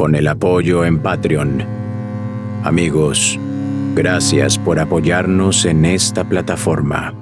con el apoyo en Patreon. Amigos, gracias por apoyarnos en esta plataforma.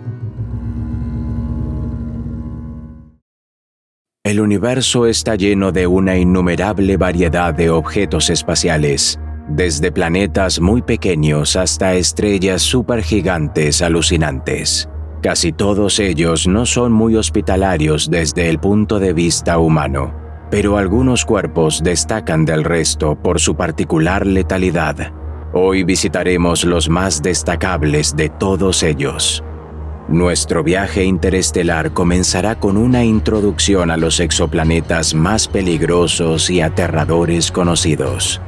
El universo está lleno de una innumerable variedad de objetos espaciales, desde planetas muy pequeños hasta estrellas supergigantes alucinantes. Casi todos ellos no son muy hospitalarios desde el punto de vista humano, pero algunos cuerpos destacan del resto por su particular letalidad. Hoy visitaremos los más destacables de todos ellos. Nuestro viaje interestelar comenzará con una introducción a los exoplanetas más peligrosos y aterradores conocidos.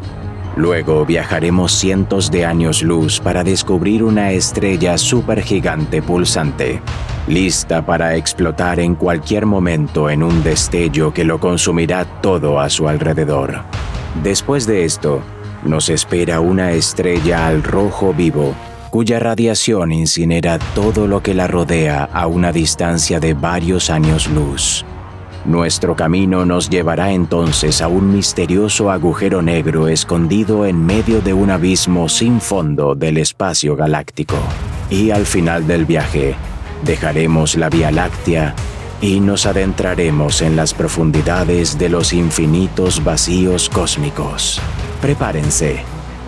Luego viajaremos cientos de años luz para descubrir una estrella supergigante pulsante, lista para explotar en cualquier momento en un destello que lo consumirá todo a su alrededor. Después de esto, nos espera una estrella al rojo vivo, cuya radiación incinera todo lo que la rodea a una distancia de varios años luz. Nuestro camino nos llevará entonces a un misterioso agujero negro escondido en medio de un abismo sin fondo del espacio galáctico. Y al final del viaje, dejaremos la Vía Láctea y nos adentraremos en las profundidades de los infinitos vacíos cósmicos. Prepárense,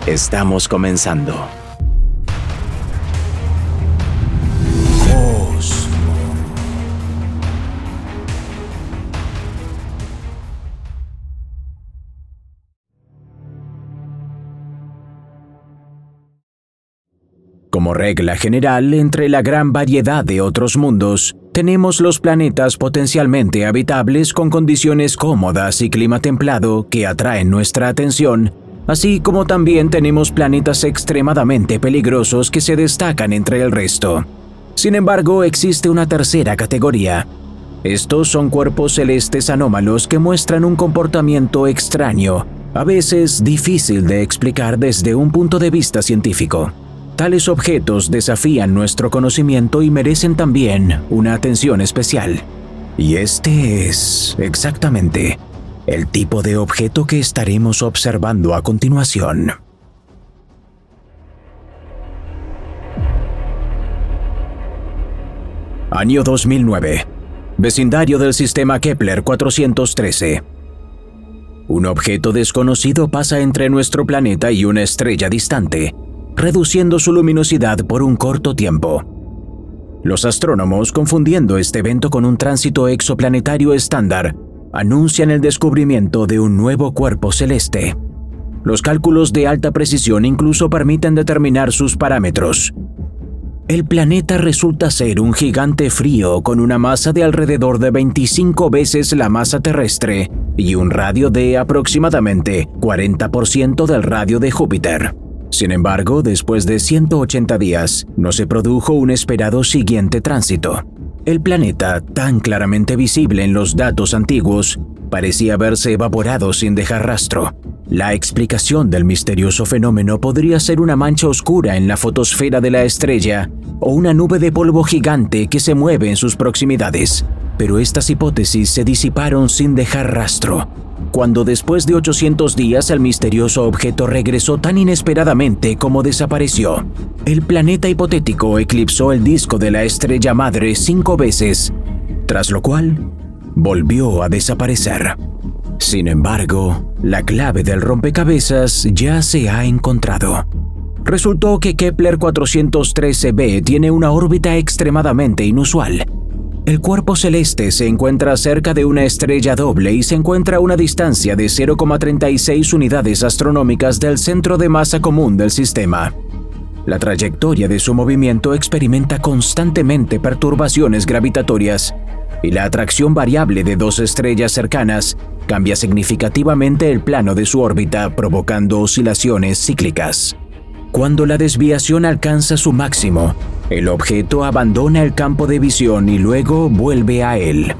estamos comenzando. Como regla general, entre la gran variedad de otros mundos, tenemos los planetas potencialmente habitables con condiciones cómodas y clima templado que atraen nuestra atención, así como también tenemos planetas extremadamente peligrosos que se destacan entre el resto. Sin embargo, existe una tercera categoría. Estos son cuerpos celestes anómalos que muestran un comportamiento extraño, a veces difícil de explicar desde un punto de vista científico. Tales objetos desafían nuestro conocimiento y merecen también una atención especial. Y este es, exactamente, el tipo de objeto que estaremos observando a continuación. Año 2009. Vecindario del sistema Kepler 413. Un objeto desconocido pasa entre nuestro planeta y una estrella distante, reduciendo su luminosidad por un corto tiempo. Los astrónomos, confundiendo este evento con un tránsito exoplanetario estándar, anuncian el descubrimiento de un nuevo cuerpo celeste. Los cálculos de alta precisión incluso permiten determinar sus parámetros. El planeta resulta ser un gigante frío con una masa de alrededor de 25 veces la masa terrestre y un radio de aproximadamente 40% del radio de Júpiter. Sin embargo, después de 180 días, no se produjo un esperado siguiente tránsito. El planeta, tan claramente visible en los datos antiguos, parecía haberse evaporado sin dejar rastro. La explicación del misterioso fenómeno podría ser una mancha oscura en la fotosfera de la estrella o una nube de polvo gigante que se mueve en sus proximidades. Pero estas hipótesis se disiparon sin dejar rastro, cuando después de 800 días el misterioso objeto regresó tan inesperadamente como desapareció. El planeta hipotético eclipsó el disco de la estrella madre 5 veces, tras lo cual volvió a desaparecer. Sin embargo, la clave del rompecabezas ya se ha encontrado. Resultó que Kepler 413b tiene una órbita extremadamente inusual. El cuerpo celeste se encuentra cerca de una estrella doble y se encuentra a una distancia de 0,36 unidades astronómicas del centro de masa común del sistema. La trayectoria de su movimiento experimenta constantemente perturbaciones gravitatorias, y la atracción variable de dos estrellas cercanas cambia significativamente el plano de su órbita, provocando oscilaciones cíclicas. Cuando la desviación alcanza su máximo, el objeto abandona el campo de visión y luego vuelve a él.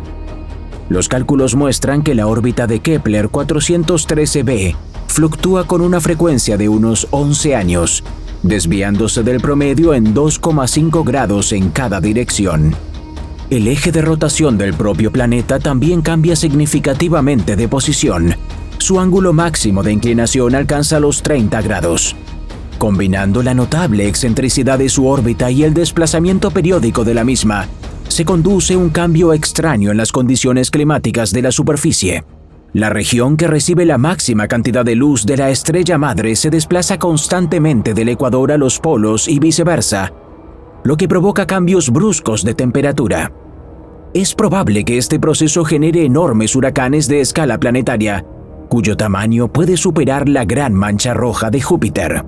Los cálculos muestran que la órbita de Kepler 413b fluctúa con una frecuencia de unos 11 años, desviándose del promedio en 2,5 grados en cada dirección. El eje de rotación del propio planeta también cambia significativamente de posición, Su ángulo máximo de inclinación alcanza los 30 grados. Combinando la notable excentricidad de su órbita y el desplazamiento periódico de la misma, se conduce un cambio extraño en las condiciones climáticas de la superficie. La región que recibe la máxima cantidad de luz de la estrella madre se desplaza constantemente del ecuador a los polos y viceversa, lo que provoca cambios bruscos de temperatura. Es probable que este proceso genere enormes huracanes de escala planetaria, cuyo tamaño puede superar la gran mancha roja de Júpiter.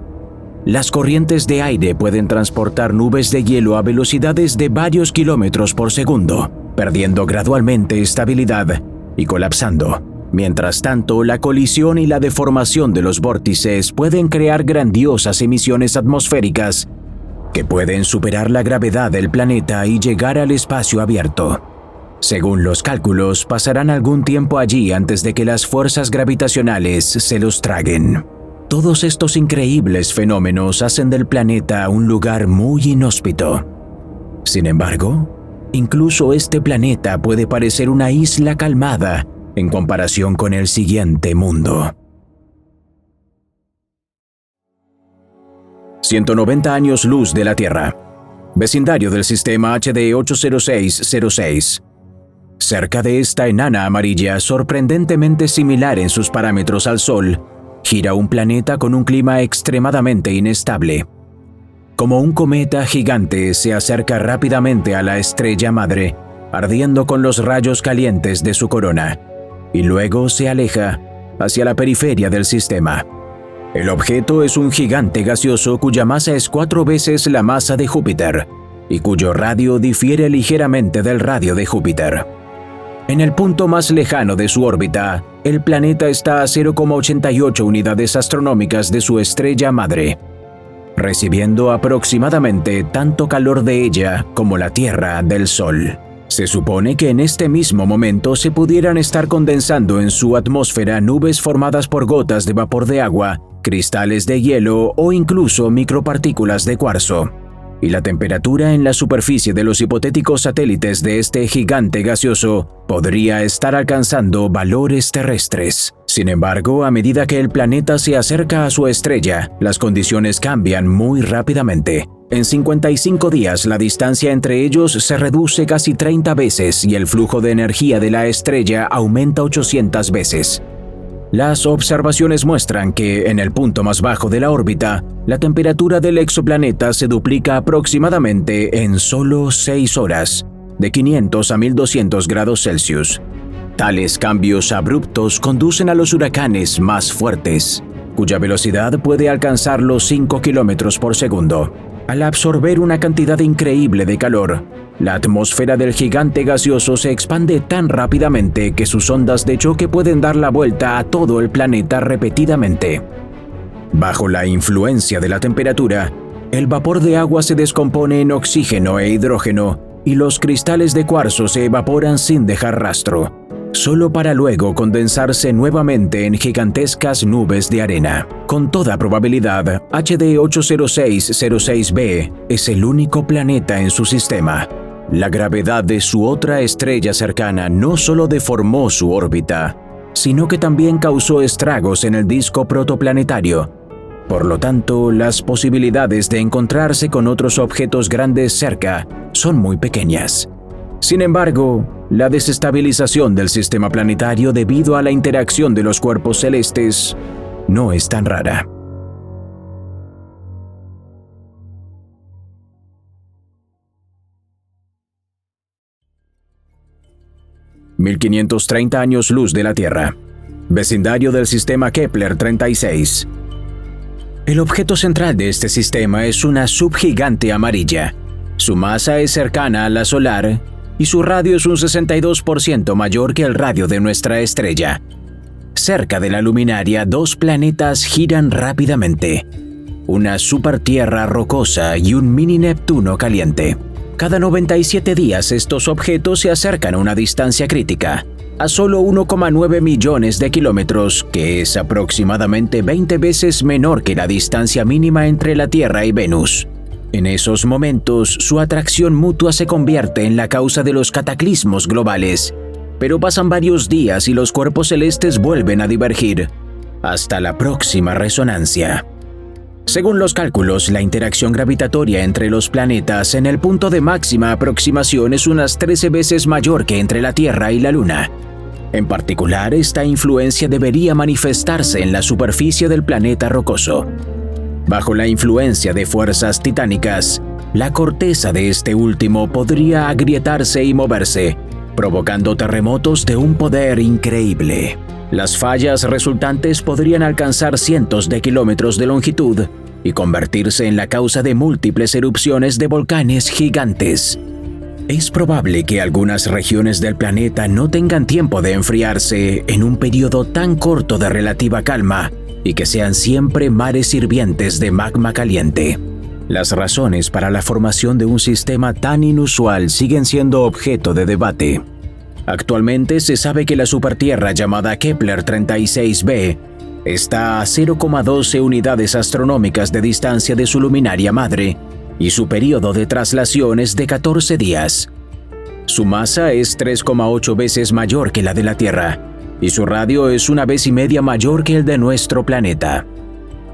Las corrientes de aire pueden transportar nubes de hielo a velocidades de varios kilómetros por segundo, perdiendo gradualmente estabilidad y colapsando. Mientras tanto, la colisión y la deformación de los vórtices pueden crear grandiosas emisiones atmosféricas que pueden superar la gravedad del planeta y llegar al espacio abierto. Según los cálculos, pasarán algún tiempo allí antes de que las fuerzas gravitacionales se los traguen. Todos estos increíbles fenómenos hacen del planeta un lugar muy inhóspito. Sin embargo, incluso este planeta puede parecer una isla calmada en comparación con el siguiente mundo. 190 años luz de la Tierra. Vecindario del sistema HD 80606. Cerca de esta enana amarilla, sorprendentemente similar en sus parámetros al Sol, gira un planeta con un clima extremadamente inestable. Como un cometa gigante, se acerca rápidamente a la estrella madre, ardiendo con los rayos calientes de su corona, y luego se aleja hacia la periferia del sistema. El objeto es un gigante gaseoso cuya masa es 4 veces la masa de Júpiter y cuyo radio difiere ligeramente del radio de Júpiter. En el punto más lejano de su órbita, el planeta está a 0,88 unidades astronómicas de su estrella madre, recibiendo aproximadamente tanto calor de ella como la Tierra del Sol. Se supone que en este mismo momento se pudieran estar condensando en su atmósfera nubes formadas por gotas de vapor de agua, cristales de hielo o incluso micropartículas de cuarzo. Y la temperatura en la superficie de los hipotéticos satélites de este gigante gaseoso podría estar alcanzando valores terrestres. Sin embargo, a medida que el planeta se acerca a su estrella, las condiciones cambian muy rápidamente. En 55 días, la distancia entre ellos se reduce casi 30 veces y el flujo de energía de la estrella aumenta 800 veces. Las observaciones muestran que, en el punto más bajo de la órbita, la temperatura del exoplaneta se duplica aproximadamente en solo 6 horas, de 500 a 1200 grados Celsius. Tales cambios abruptos conducen a los huracanes más fuertes, cuya velocidad puede alcanzar los 5 kilómetros por segundo. Al absorber una cantidad increíble de calor, la atmósfera del gigante gaseoso se expande tan rápidamente que sus ondas de choque pueden dar la vuelta a todo el planeta repetidamente. Bajo la influencia de la temperatura, el vapor de agua se descompone en oxígeno e hidrógeno y los cristales de cuarzo se evaporan sin dejar rastro, solo para luego condensarse nuevamente en gigantescas nubes de arena. Con toda probabilidad, HD 80606b es el único planeta en su sistema. La gravedad de su otra estrella cercana no solo deformó su órbita, sino que también causó estragos en el disco protoplanetario. Por lo tanto, las posibilidades de encontrarse con otros objetos grandes cerca son muy pequeñas. Sin embargo, la desestabilización del sistema planetario debido a la interacción de los cuerpos celestes no es tan rara. ...1530 años luz de la Tierra. Vecindario del sistema Kepler 36. El objeto central de este sistema es una subgigante amarilla. Su masa es cercana a la solar y su radio es un 62% mayor que el radio de nuestra estrella. Cerca de la luminaria, 2 planetas giran rápidamente. Una supertierra rocosa y un mini Neptuno caliente. Cada 97 días estos objetos se acercan a una distancia crítica, a solo 1,9 millones de kilómetros, que es aproximadamente 20 veces menor que la distancia mínima entre la Tierra y Venus. En esos momentos, su atracción mutua se convierte en la causa de los cataclismos globales pero pasan varios días y los cuerpos celestes vuelven a divergir, hasta la próxima resonancia. Según los cálculos, la interacción gravitatoria entre los planetas en el punto de máxima aproximación es unas 13 veces mayor que entre la Tierra y la Luna. En particular, esta influencia debería manifestarse en la superficie del planeta rocoso. Bajo la influencia de fuerzas titánicas, la corteza de este último podría agrietarse y moverse, provocando terremotos de un poder increíble. Las fallas resultantes podrían alcanzar cientos de kilómetros de longitud y convertirse en la causa de múltiples erupciones de volcanes gigantes. Es probable que algunas regiones del planeta no tengan tiempo de enfriarse en un periodo tan corto de relativa calma y que sean siempre mares hirvientes de magma caliente. Las razones para la formación de un sistema tan inusual siguen siendo objeto de debate. Actualmente se sabe que la supertierra llamada Kepler 36b está a 0,12 unidades astronómicas de distancia de su luminaria madre y su periodo de traslación es de 14 días. Su masa es 3,8 veces mayor que la de la Tierra y su radio es 1,5 veces mayor que el de nuestro planeta.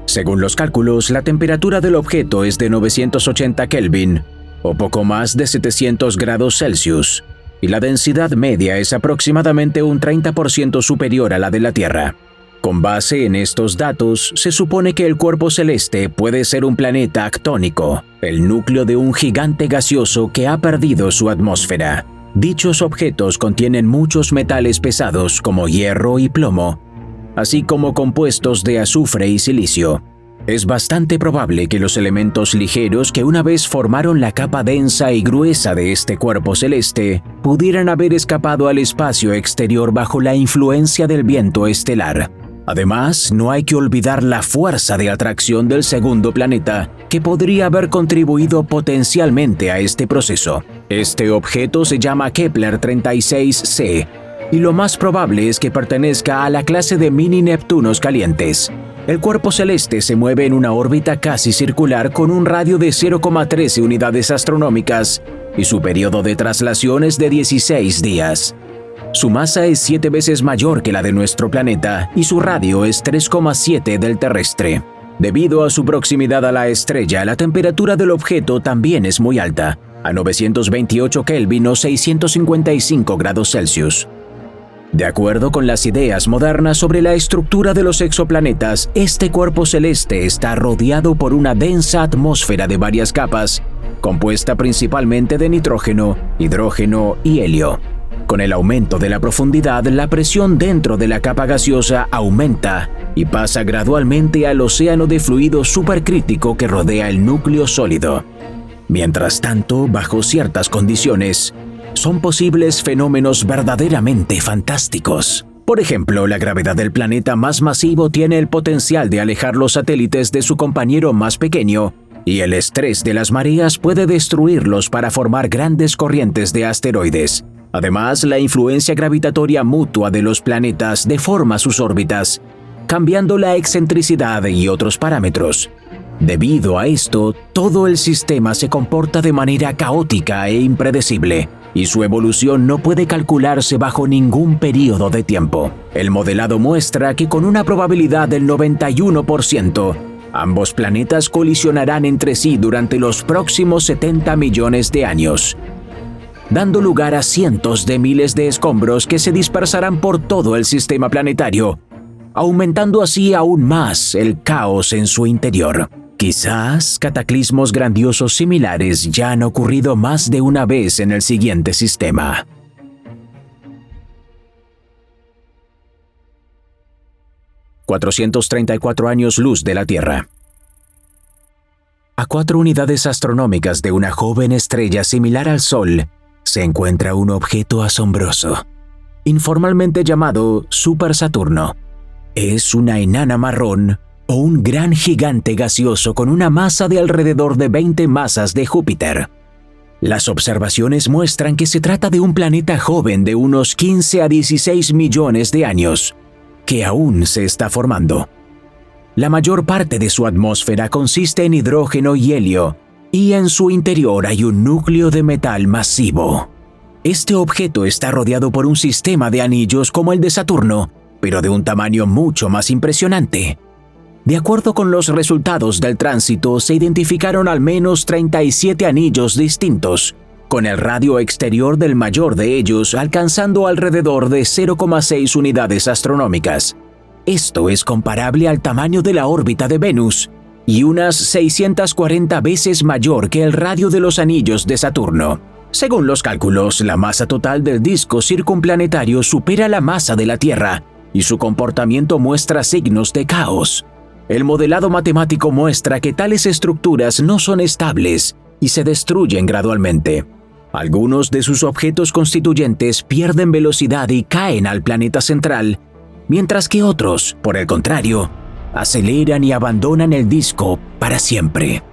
Según los cálculos, la temperatura del objeto es de 980 Kelvin, o poco más de 700 grados Celsius, y la densidad media es aproximadamente un 30% superior a la de la Tierra. Con base en estos datos, se supone que el cuerpo celeste puede ser un planeta actónico, el núcleo de un gigante gaseoso que ha perdido su atmósfera. Dichos objetos contienen muchos metales pesados como hierro y plomo, así como compuestos de azufre y silicio. Es bastante probable que los elementos ligeros que una vez formaron la capa densa y gruesa de este cuerpo celeste pudieran haber escapado al espacio exterior bajo la influencia del viento estelar. Además, no hay que olvidar la fuerza de atracción del segundo planeta, que podría haber contribuido potencialmente a este proceso. Este objeto se llama Kepler 36c, y lo más probable es que pertenezca a la clase de mini Neptunos calientes. El cuerpo celeste se mueve en una órbita casi circular con un radio de 0,13 unidades astronómicas y su periodo de traslación es de 16 días. Su masa es 7 veces mayor que la de nuestro planeta y su radio es 3,7 del terrestre. Debido a su proximidad a la estrella, la temperatura del objeto también es muy alta, a 928 Kelvin o 655 grados Celsius. De acuerdo con las ideas modernas sobre la estructura de los exoplanetas, este cuerpo celeste está rodeado por una densa atmósfera de varias capas, compuesta principalmente de nitrógeno, hidrógeno y helio. Con el aumento de la profundidad, la presión dentro de la capa gaseosa aumenta y pasa gradualmente al océano de fluido supercrítico que rodea el núcleo sólido. Mientras tanto, bajo ciertas condiciones, son posibles fenómenos verdaderamente fantásticos. Por ejemplo, la gravedad del planeta más masivo tiene el potencial de alejar los satélites de su compañero más pequeño, y el estrés de las mareas puede destruirlos para formar grandes corrientes de asteroides. Además, la influencia gravitatoria mutua de los planetas deforma sus órbitas, cambiando la excentricidad y otros parámetros. Debido a esto, todo el sistema se comporta de manera caótica e impredecible, y su evolución no puede calcularse bajo ningún periodo de tiempo. El modelado muestra que con una probabilidad del 91%, ambos planetas colisionarán entre sí durante los próximos 70 millones de años, dando lugar a cientos de miles de escombros que se dispersarán por todo el sistema planetario, aumentando así aún más el caos en su interior. Quizás cataclismos grandiosos similares ya han ocurrido más de una vez en el siguiente sistema. ...434 años luz de la Tierra. A 4 unidades astronómicas de una joven estrella similar al Sol, se encuentra un objeto asombroso, informalmente llamado Super Saturno. Es una enana marrón o un gran gigante gaseoso con una masa de alrededor de 20 masas de Júpiter. Las observaciones muestran que se trata de un planeta joven de unos 15 a 16 millones de años, que aún se está formando. La mayor parte de su atmósfera consiste en hidrógeno y helio, y en su interior hay un núcleo de metal masivo. Este objeto está rodeado por un sistema de anillos como el de Saturno, pero de un tamaño mucho más impresionante. De acuerdo con los resultados del tránsito, se identificaron al menos 37 anillos distintos, con el radio exterior del mayor de ellos alcanzando alrededor de 0,6 unidades astronómicas. Esto es comparable al tamaño de la órbita de Venus y unas 640 veces mayor que el radio de los anillos de Saturno. Según los cálculos, la masa total del disco circunplanetario supera la masa de la Tierra y su comportamiento muestra signos de caos. El modelado matemático muestra que tales estructuras no son estables y se destruyen gradualmente. Algunos de sus objetos constituyentes pierden velocidad y caen al planeta central, mientras que otros, por el contrario, aceleran y abandonan el disco para siempre.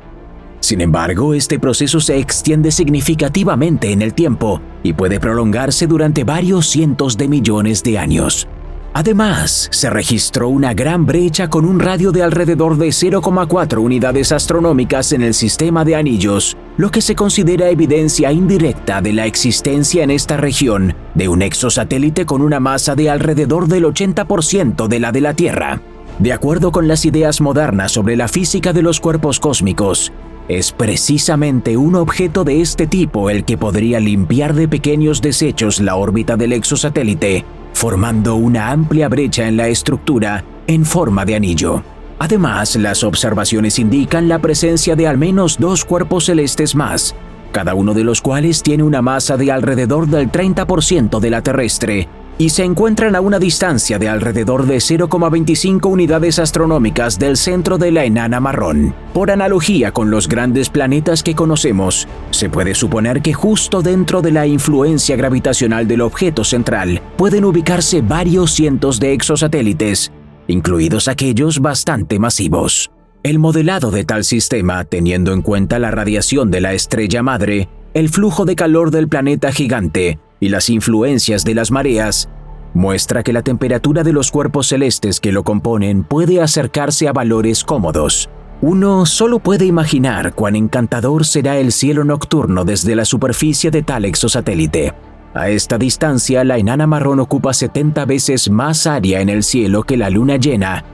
Sin embargo, este proceso se extiende significativamente en el tiempo y puede prolongarse durante varios cientos de millones de años. Además, se registró una gran brecha con un radio de alrededor de 0,4 unidades astronómicas en el sistema de anillos, lo que se considera evidencia indirecta de la existencia en esta región de un exosatélite con una masa de alrededor del 80% de la de la Tierra. De acuerdo con las ideas modernas sobre la física de los cuerpos cósmicos, es precisamente un objeto de este tipo el que podría limpiar de pequeños desechos la órbita del exosatélite, formando una amplia brecha en la estructura en forma de anillo. Además, las observaciones indican la presencia de al menos 2 cuerpos celestes más, cada uno de los cuales tiene una masa de alrededor del 30% de la terrestre, y se encuentran a una distancia de alrededor de 0,25 unidades astronómicas del centro de la enana marrón. Por analogía con los grandes planetas que conocemos, se puede suponer que justo dentro de la influencia gravitacional del objeto central pueden ubicarse varios cientos de exosatélites, incluidos aquellos bastante masivos. El modelado de tal sistema, teniendo en cuenta la radiación de la estrella madre, el flujo de calor del planeta gigante y las influencias de las mareas, muestra que la temperatura de los cuerpos celestes que lo componen puede acercarse a valores cómodos. Uno solo puede imaginar cuán encantador será el cielo nocturno desde la superficie de tal exosatélite. A esta distancia, la enana marrón ocupa 70 veces más área en el cielo que la luna llena,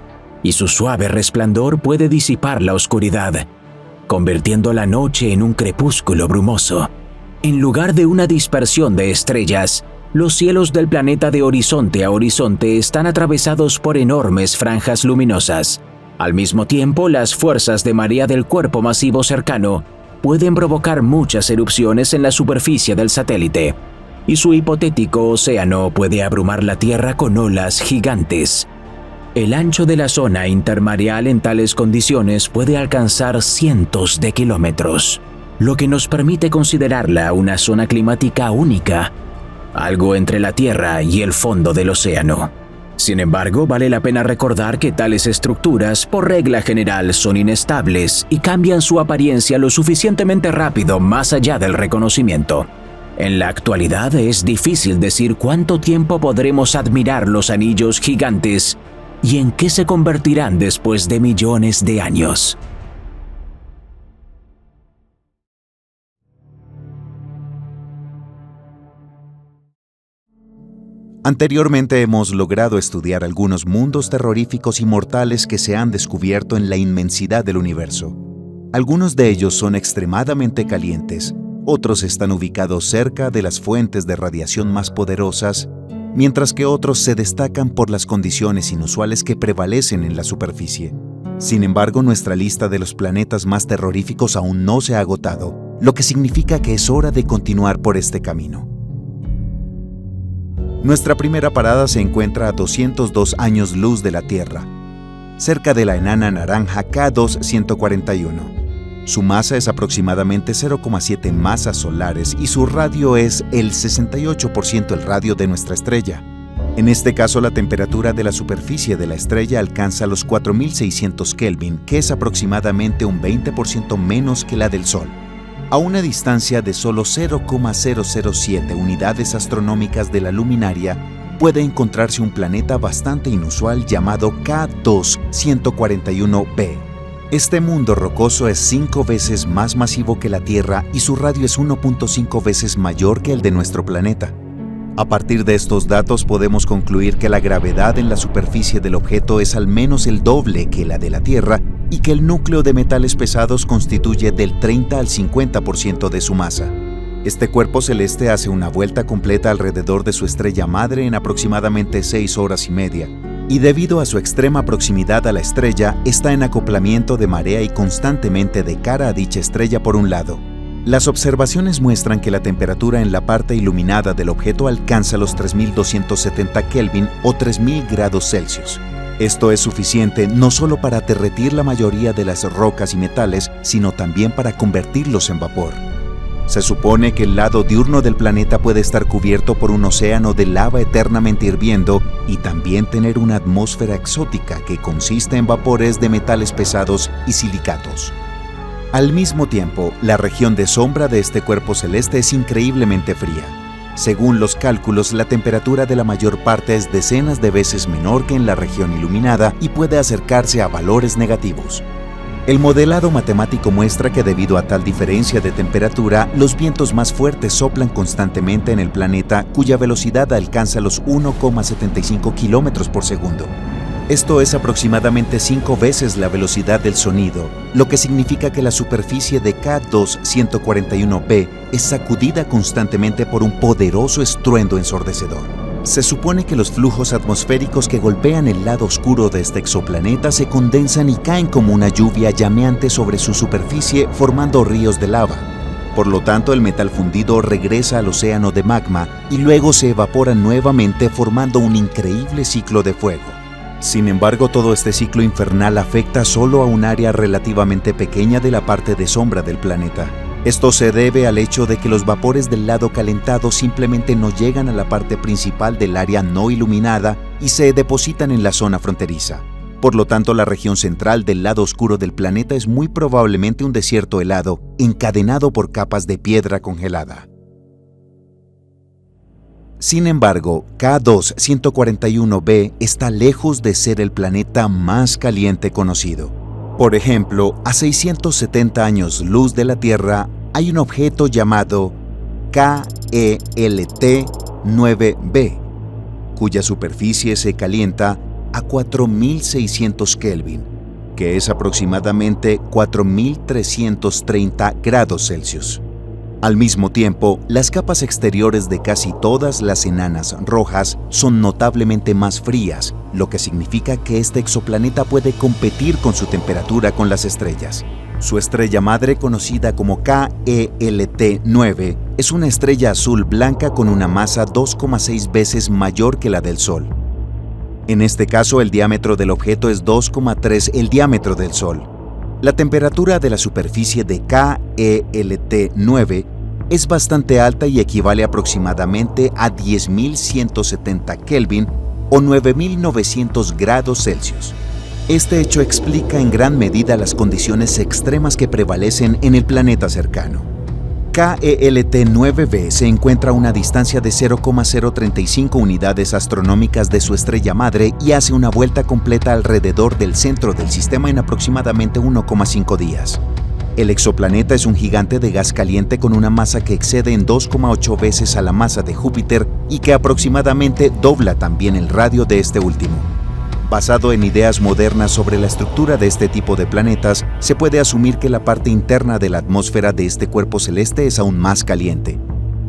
y su suave resplandor puede disipar la oscuridad, convirtiendo la noche en un crepúsculo brumoso. En lugar de una dispersión de estrellas, los cielos del planeta de horizonte a horizonte están atravesados por enormes franjas luminosas. Al mismo tiempo, las fuerzas de marea del cuerpo masivo cercano pueden provocar muchas erupciones en la superficie del satélite, y su hipotético océano puede abrumar la Tierra con olas gigantes. El ancho de la zona intermareal en tales condiciones puede alcanzar cientos de kilómetros, lo que nos permite considerarla una zona climática única, algo entre la Tierra y el fondo del océano. Sin embargo, vale la pena recordar que tales estructuras, por regla general, son inestables y cambian su apariencia lo suficientemente rápido más allá del reconocimiento. En la actualidad es difícil decir cuánto tiempo podremos admirar los anillos gigantes y en qué se convertirán después de millones de años. Anteriormente hemos logrado estudiar algunos mundos terroríficos y mortales que se han descubierto en la inmensidad del universo. Algunos de ellos son extremadamente calientes, otros están ubicados cerca de las fuentes de radiación más poderosas, mientras que otros se destacan por las condiciones inusuales que prevalecen en la superficie. Sin embargo, nuestra lista de los planetas más terroríficos aún no se ha agotado, lo que significa que es hora de continuar por este camino. Nuestra primera parada se encuentra a 202 años luz de la Tierra, cerca de la enana naranja K2-141. Su masa es aproximadamente 0,7 masas solares y su radio es el 68% el radio de nuestra estrella. En este caso, la temperatura de la superficie de la estrella alcanza los 4600 Kelvin, que es aproximadamente un 20% menos que la del Sol. A una distancia de solo 0,007 unidades astronómicas de la luminaria, puede encontrarse un planeta bastante inusual llamado K2-141b. Este mundo rocoso es 5 veces más masivo que la Tierra y su radio es 1.5 veces mayor que el de nuestro planeta. A partir de estos datos podemos concluir que la gravedad en la superficie del objeto es al menos el doble que la de la Tierra y que el núcleo de metales pesados constituye del 30 al 50% de su masa. Este cuerpo celeste hace una vuelta completa alrededor de su estrella madre en aproximadamente 6 horas y media, y debido a su extrema proximidad a la estrella, está en acoplamiento de marea y constantemente de cara a dicha estrella por un lado. Las observaciones muestran que la temperatura en la parte iluminada del objeto alcanza los 3270 Kelvin o 3000 grados Celsius. Esto es suficiente no solo para derretir la mayoría de las rocas y metales, sino también para convertirlos en vapor. Se supone que el lado diurno del planeta puede estar cubierto por un océano de lava eternamente hirviendo y también tener una atmósfera exótica que consiste en vapores de metales pesados y silicatos. Al mismo tiempo, la región de sombra de este cuerpo celeste es increíblemente fría. Según los cálculos, la temperatura de la mayor parte es decenas de veces menor que en la región iluminada y puede acercarse a valores negativos. El modelado matemático muestra que debido a tal diferencia de temperatura, los vientos más fuertes soplan constantemente en el planeta, cuya velocidad alcanza los 1,75 kilómetros por segundo. Esto es aproximadamente 5 veces la velocidad del sonido, lo que significa que la superficie de K2-141b es sacudida constantemente por un poderoso estruendo ensordecedor. Se supone que los flujos atmosféricos que golpean el lado oscuro de este exoplaneta se condensan y caen como una lluvia llameante sobre su superficie, formando ríos de lava. Por lo tanto, el metal fundido regresa al océano de magma y luego se evapora nuevamente, formando un increíble ciclo de fuego. Sin embargo, todo este ciclo infernal afecta solo a un área relativamente pequeña de la parte de sombra del planeta. Esto se debe al hecho de que los vapores del lado calentado simplemente no llegan a la parte principal del área no iluminada y se depositan en la zona fronteriza. Por lo tanto, la región central del lado oscuro del planeta es muy probablemente un desierto helado, encadenado por capas de piedra congelada. Sin embargo, K2-141b está lejos de ser el planeta más caliente conocido. Por ejemplo, a 670 años luz de la Tierra hay un objeto llamado KELT-9b, cuya superficie se calienta a 4600 Kelvin, que es aproximadamente 4330 grados Celsius. Al mismo tiempo, las capas exteriores de casi todas las enanas rojas son notablemente más frías, lo que significa que este exoplaneta puede competir con su temperatura con las estrellas. Su estrella madre, conocida como KELT-9, es una estrella azul blanca con una masa 2,6 veces mayor que la del Sol. En este caso, el diámetro del objeto es 2,3 el diámetro del Sol. La temperatura de la superficie de KELT-9 es bastante alta y equivale aproximadamente a 10.170 Kelvin o 9.900 grados Celsius. Este hecho explica en gran medida las condiciones extremas que prevalecen en el planeta cercano. KELT-9b se encuentra a una distancia de 0,035 unidades astronómicas de su estrella madre y hace una vuelta completa alrededor del centro del sistema en aproximadamente 1,5 días. El exoplaneta es un gigante de gas caliente con una masa que excede en 2,8 veces a la masa de Júpiter y que aproximadamente dobla también el radio de este último. Basado en ideas modernas sobre la estructura de este tipo de planetas, se puede asumir que la parte interna de la atmósfera de este cuerpo celeste es aún más caliente.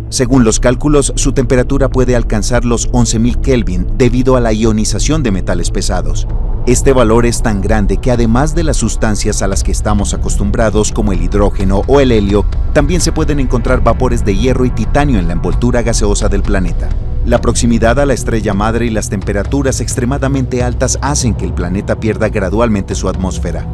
Según los cálculos, su temperatura puede alcanzar los 11.000 Kelvin debido a la ionización de metales pesados. Este valor es tan grande que además de las sustancias a las que estamos acostumbrados como el hidrógeno o el helio, también se pueden encontrar vapores de hierro y titanio en la envoltura gaseosa del planeta. La proximidad a la estrella madre y las temperaturas extremadamente altas hacen que el planeta pierda gradualmente su atmósfera.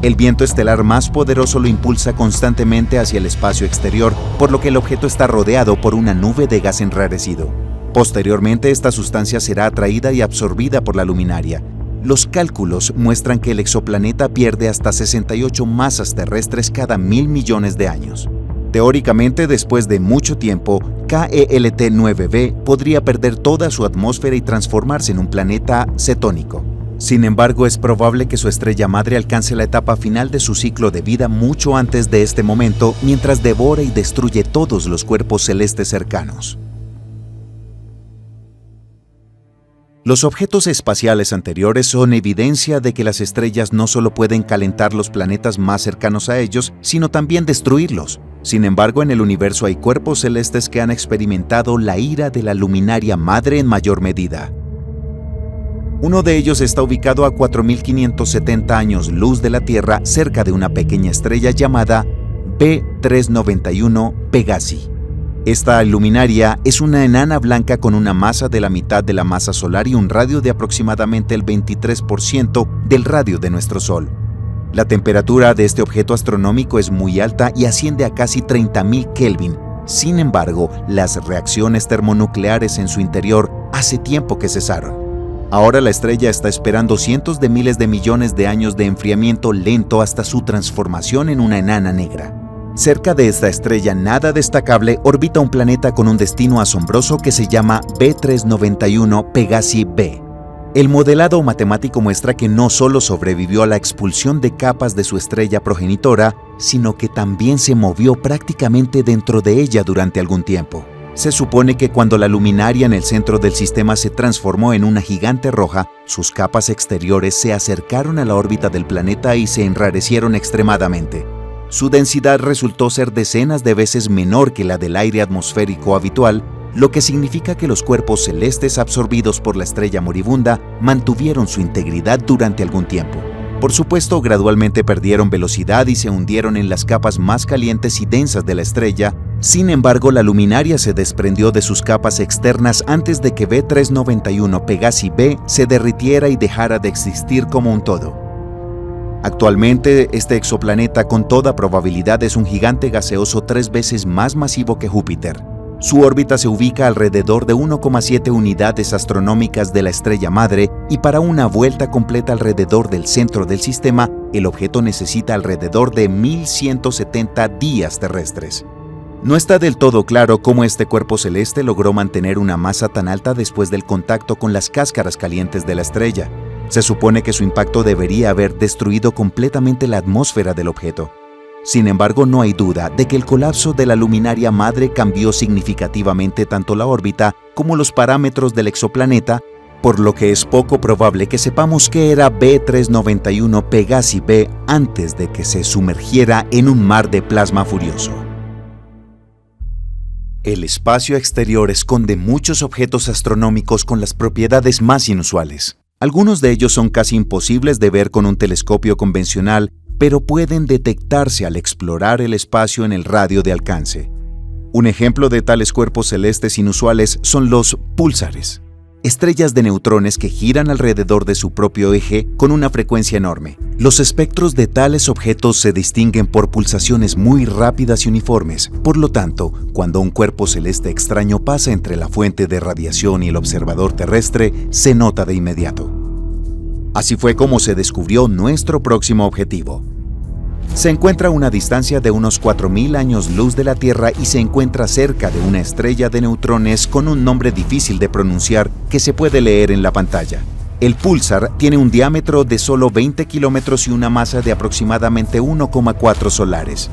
El viento estelar más poderoso lo impulsa constantemente hacia el espacio exterior, por lo que el objeto está rodeado por una nube de gas enrarecido. Posteriormente, esta sustancia será atraída y absorbida por la luminaria. Los cálculos muestran que el exoplaneta pierde hasta 68 masas terrestres cada 1.000 millones de años. Teóricamente, después de mucho tiempo, KELT-9b podría perder toda su atmósfera y transformarse en un planeta cetónico. Sin embargo, es probable que su estrella madre alcance la etapa final de su ciclo de vida mucho antes de este momento, mientras devora y destruye todos los cuerpos celestes cercanos. Los objetos espaciales anteriores son evidencia de que las estrellas no solo pueden calentar los planetas más cercanos a ellos, sino también destruirlos. Sin embargo, en el universo hay cuerpos celestes que han experimentado la ira de la luminaria madre en mayor medida. Uno de ellos está ubicado a 4.570 años luz de la Tierra, cerca de una pequeña estrella llamada B391 Pegasi. Esta luminaria es una enana blanca con una masa de la mitad de la masa solar y un radio de aproximadamente el 23% del radio de nuestro Sol. La temperatura de este objeto astronómico es muy alta y asciende a casi 30.000 Kelvin. Sin embargo, las reacciones termonucleares en su interior hace tiempo que cesaron. Ahora la estrella está esperando cientos de miles de millones de años de enfriamiento lento hasta su transformación en una enana negra. Cerca de esta estrella nada destacable orbita un planeta con un destino asombroso que se llama B391 Pegasi b. El modelado matemático muestra que no solo sobrevivió a la expulsión de capas de su estrella progenitora, sino que también se movió prácticamente dentro de ella durante algún tiempo. Se supone que cuando la luminaria en el centro del sistema se transformó en una gigante roja, sus capas exteriores se acercaron a la órbita del planeta y se enrarecieron extremadamente. Su densidad resultó ser decenas de veces menor que la del aire atmosférico habitual, lo que significa que los cuerpos celestes absorbidos por la estrella moribunda mantuvieron su integridad durante algún tiempo. Por supuesto, gradualmente perdieron velocidad y se hundieron en las capas más calientes y densas de la estrella. Sin embargo, la luminaria se desprendió de sus capas externas antes de que B391 Pegasi b se derritiera y dejara de existir como un todo. Actualmente, este exoplaneta con toda probabilidad es un gigante gaseoso 3 veces más masivo que Júpiter. Su órbita se ubica alrededor de 1,7 unidades astronómicas de la estrella madre y para una vuelta completa alrededor del centro del sistema, el objeto necesita alrededor de 1.170 días terrestres. No está del todo claro cómo este cuerpo celeste logró mantener una masa tan alta después del contacto con las cáscaras calientes de la estrella. Se supone que su impacto debería haber destruido completamente la atmósfera del objeto. Sin embargo, no hay duda de que el colapso de la luminaria madre cambió significativamente tanto la órbita como los parámetros del exoplaneta, por lo que es poco probable que sepamos qué era B391 Pegasi b antes de que se sumergiera en un mar de plasma furioso. El espacio exterior esconde muchos objetos astronómicos con las propiedades más inusuales. Algunos de ellos son casi imposibles de ver con un telescopio convencional, pero pueden detectarse al explorar el espacio en el radio de alcance. Un ejemplo de tales cuerpos celestes inusuales son los púlsares, estrellas de neutrones que giran alrededor de su propio eje con una frecuencia enorme. Los espectros de tales objetos se distinguen por pulsaciones muy rápidas y uniformes. Por lo tanto, cuando un cuerpo celeste extraño pasa entre la fuente de radiación y el observador terrestre, se nota de inmediato. Así fue como se descubrió nuestro próximo objetivo. Se encuentra a una distancia de unos 4.000 años luz de la Tierra y se encuentra cerca de una estrella de neutrones con un nombre difícil de pronunciar que se puede leer en la pantalla. El púlsar tiene un diámetro de solo 20 kilómetros y una masa de aproximadamente 1,4 solares.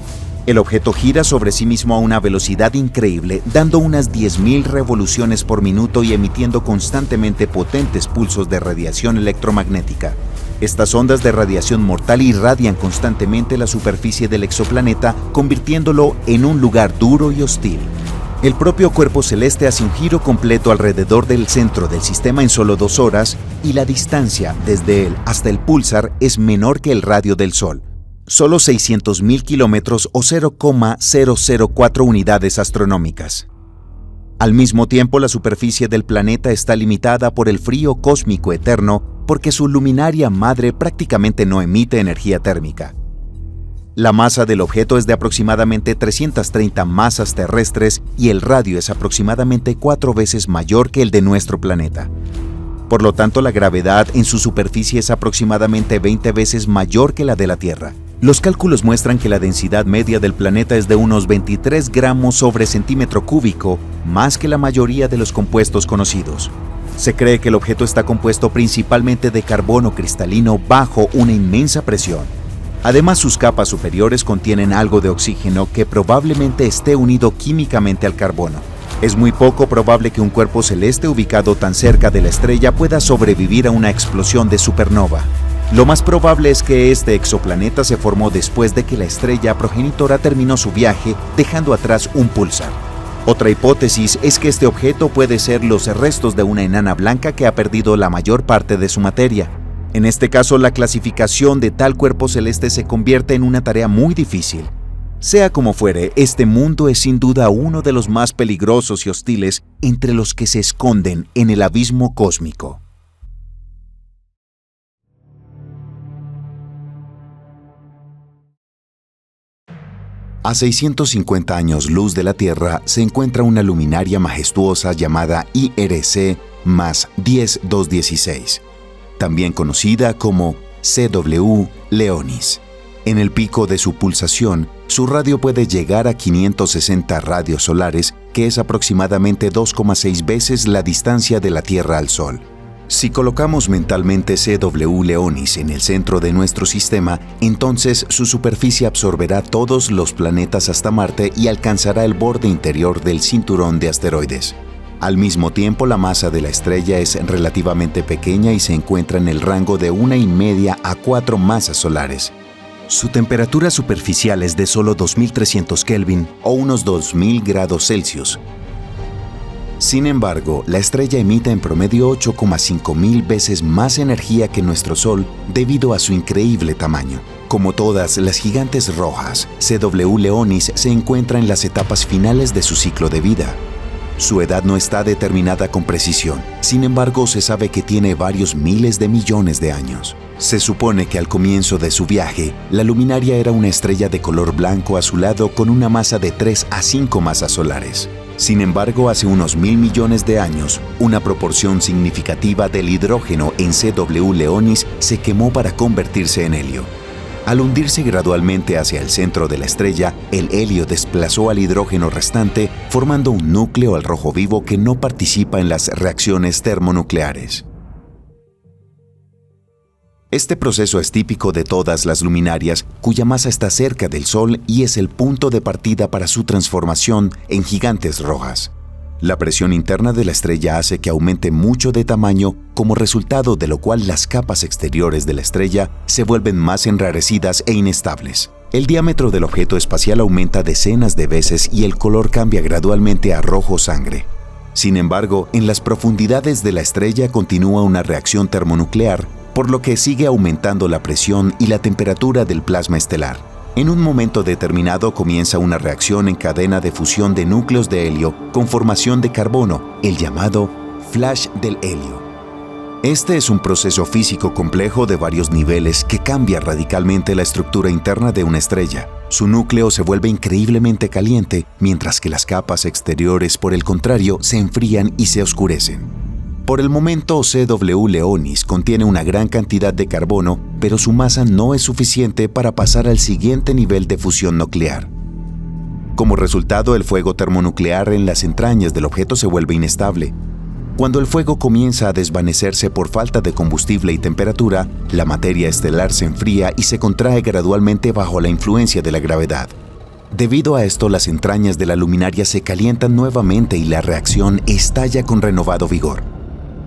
El objeto gira sobre sí mismo a una velocidad increíble, dando unas 10.000 revoluciones por minuto y emitiendo constantemente potentes pulsos de radiación electromagnética. Estas ondas de radiación mortal irradian constantemente la superficie del exoplaneta, convirtiéndolo en un lugar duro y hostil. El propio cuerpo celeste hace un giro completo alrededor del centro del sistema en solo 2 horas y la distancia desde él hasta el púlsar es menor que el radio del Sol. Solo 600.000 kilómetros o 0,004 unidades astronómicas. Al mismo tiempo, la superficie del planeta está limitada por el frío cósmico eterno porque su luminaria madre prácticamente no emite energía térmica. La masa del objeto es de aproximadamente 330 masas terrestres y el radio es aproximadamente 4 veces mayor que el de nuestro planeta. Por lo tanto, la gravedad en su superficie es aproximadamente 20 veces mayor que la de la Tierra. Los cálculos muestran que la densidad media del planeta es de unos 23 gramos sobre centímetro cúbico, más que la mayoría de los compuestos conocidos. Se cree que el objeto está compuesto principalmente de carbono cristalino bajo una inmensa presión. Además, sus capas superiores contienen algo de oxígeno que probablemente esté unido químicamente al carbono. Es muy poco probable que un cuerpo celeste ubicado tan cerca de la estrella pueda sobrevivir a una explosión de supernova. Lo más probable es que este exoplaneta se formó después de que la estrella progenitora terminó su viaje, dejando atrás un púlsar. Otra hipótesis es que este objeto puede ser los restos de una enana blanca que ha perdido la mayor parte de su materia. En este caso, la clasificación de tal cuerpo celeste se convierte en una tarea muy difícil. Sea como fuere, este mundo es sin duda uno de los más peligrosos y hostiles entre los que se esconden en el abismo cósmico. A 650 años luz de la Tierra se encuentra una luminaria majestuosa llamada IRC más 10216, también conocida como CW Leonis. En el pico de su pulsación, su radio puede llegar a 560 radios solares, que es aproximadamente 2,6 veces la distancia de la Tierra al Sol. Si colocamos mentalmente CW Leonis en el centro de nuestro sistema, entonces su superficie absorberá todos los planetas hasta Marte y alcanzará el borde interior del cinturón de asteroides. Al mismo tiempo, la masa de la estrella es relativamente pequeña y se encuentra en el rango de 1,5 a 4 masas solares. Su temperatura superficial es de solo 2300 Kelvin o unos 2000 grados Celsius. Sin embargo, la estrella emite en promedio 8,5 mil veces más energía que nuestro Sol debido a su increíble tamaño. Como todas las gigantes rojas, CW Leonis se encuentra en las etapas finales de su ciclo de vida. Su edad no está determinada con precisión, sin embargo se sabe que tiene varios miles de millones de años. Se supone que al comienzo de su viaje, la luminaria era una estrella de color blanco azulado con una masa de 3 a 5 masas solares. Sin embargo, hace unos 1.000 millones de años, una proporción significativa del hidrógeno en CW Leonis se quemó para convertirse en helio. Al hundirse gradualmente hacia el centro de la estrella, el helio desplazó al hidrógeno restante, formando un núcleo al rojo vivo que no participa en las reacciones termonucleares. Este proceso es típico de todas las luminarias, cuya masa está cerca del Sol y es el punto de partida para su transformación en gigantes rojas. La presión interna de la estrella hace que aumente mucho de tamaño, como resultado de lo cual las capas exteriores de la estrella se vuelven más enrarecidas e inestables. El diámetro del objeto espacial aumenta decenas de veces y el color cambia gradualmente a rojo sangre. Sin embargo, en las profundidades de la estrella continúa una reacción termonuclear, por lo que sigue aumentando la presión y la temperatura del plasma estelar. En un momento determinado comienza una reacción en cadena de fusión de núcleos de helio con formación de carbono, el llamado flash del helio. Este es un proceso físico complejo de varios niveles que cambia radicalmente la estructura interna de una estrella. Su núcleo se vuelve increíblemente caliente, mientras que las capas exteriores, por el contrario, se enfrían y se oscurecen. Por el momento, CW Leonis contiene una gran cantidad de carbono, pero su masa no es suficiente para pasar al siguiente nivel de fusión nuclear. Como resultado, el fuego termonuclear en las entrañas del objeto se vuelve inestable. Cuando el fuego comienza a desvanecerse por falta de combustible y temperatura, la materia estelar se enfría y se contrae gradualmente bajo la influencia de la gravedad. Debido a esto, las entrañas de la luminaria se calientan nuevamente y la reacción estalla con renovado vigor.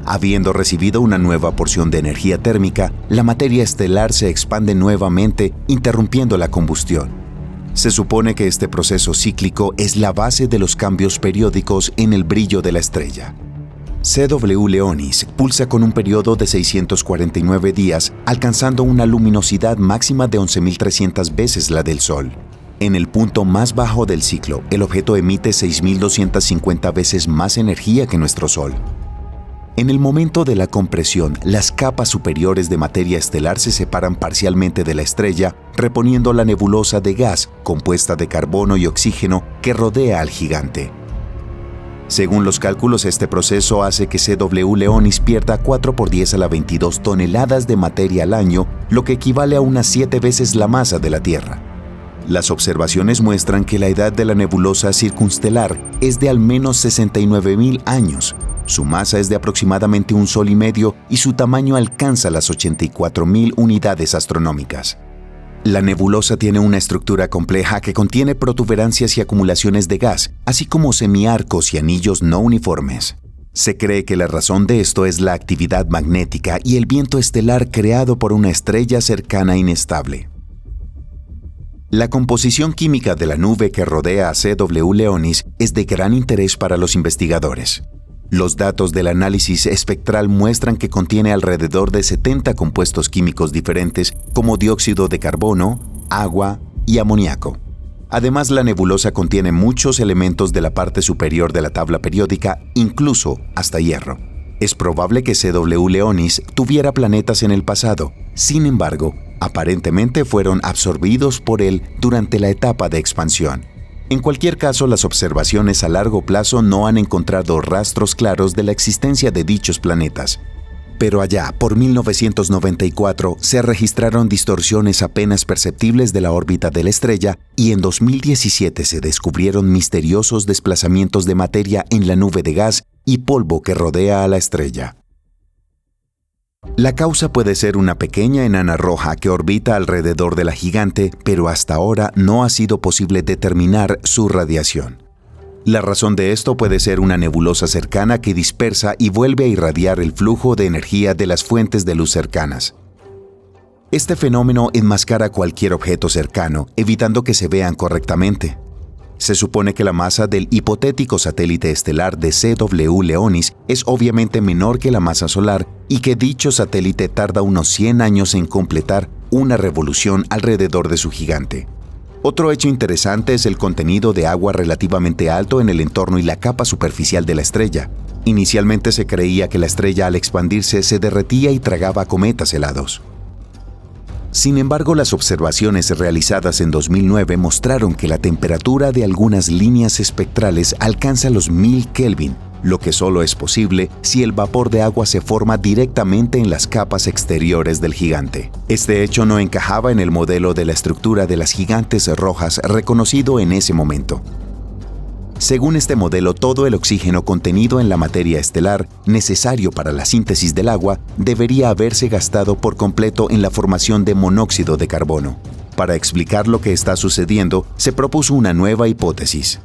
Habiendo recibido una nueva porción de energía térmica, la materia estelar se expande nuevamente, interrumpiendo la combustión. Se supone que este proceso cíclico es la base de los cambios periódicos en el brillo de la estrella. CW Leonis pulsa con un periodo de 649 días, alcanzando una luminosidad máxima de 11.300 veces la del Sol. En el punto más bajo del ciclo, el objeto emite 6.250 veces más energía que nuestro Sol. En el momento de la compresión, las capas superiores de materia estelar se separan parcialmente de la estrella, reponiendo la nebulosa de gas compuesta de carbono y oxígeno que rodea al gigante. Según los cálculos, este proceso hace que CW Leonis pierda 4 por 10 a la 22 toneladas de materia al año, lo que equivale a unas 7 veces la masa de la Tierra. Las observaciones muestran que la edad de la nebulosa circunstelar es de al menos 69.000 años, Su masa es de aproximadamente un sol y medio y su tamaño alcanza las 84.000 unidades astronómicas. La nebulosa tiene una estructura compleja que contiene protuberancias y acumulaciones de gas, así como semiarcos y anillos no uniformes. Se cree que la razón de esto es la actividad magnética y el viento estelar creado por una estrella cercana inestable. La composición química de la nube que rodea a CW Leonis es de gran interés para los investigadores. Los datos del análisis espectral muestran que contiene alrededor de 70 compuestos químicos diferentes como dióxido de carbono, agua y amoníaco. Además, la nebulosa contiene muchos elementos de la parte superior de la tabla periódica, incluso hasta hierro. Es probable que CW Leonis tuviera planetas en el pasado. Sin embargo, aparentemente fueron absorbidos por él durante la etapa de expansión. En cualquier caso, las observaciones a largo plazo no han encontrado rastros claros de la existencia de dichos planetas. Pero allá, por 1994, se registraron distorsiones apenas perceptibles de la órbita de la estrella y en 2017 se descubrieron misteriosos desplazamientos de materia en la nube de gas y polvo que rodea a la estrella. La causa puede ser una pequeña enana roja que orbita alrededor de la gigante, pero hasta ahora no ha sido posible determinar su radiación. La razón de esto puede ser una nebulosa cercana que dispersa y vuelve a irradiar el flujo de energía de las fuentes de luz cercanas. Este fenómeno enmascara cualquier objeto cercano, evitando que se vean correctamente. Se supone que la masa del hipotético satélite estelar de CW Leonis es obviamente menor que la masa solar y que dicho satélite tarda unos 100 años en completar una revolución alrededor de su gigante. Otro hecho interesante es el contenido de agua relativamente alto en el entorno y la capa superficial de la estrella. Inicialmente se creía que la estrella al expandirse se derretía y tragaba cometas helados. Sin embargo, las observaciones realizadas en 2009 mostraron que la temperatura de algunas líneas espectrales alcanza los 1000 Kelvin, lo que solo es posible si el vapor de agua se forma directamente en las capas exteriores del gigante. Este hecho no encajaba en el modelo de la estructura de las gigantes rojas reconocido en ese momento. Según este modelo, todo el oxígeno contenido en la materia estelar, necesario para la síntesis del agua, debería haberse gastado por completo en la formación de monóxido de carbono. Para explicar lo que está sucediendo, se propuso una nueva hipótesis.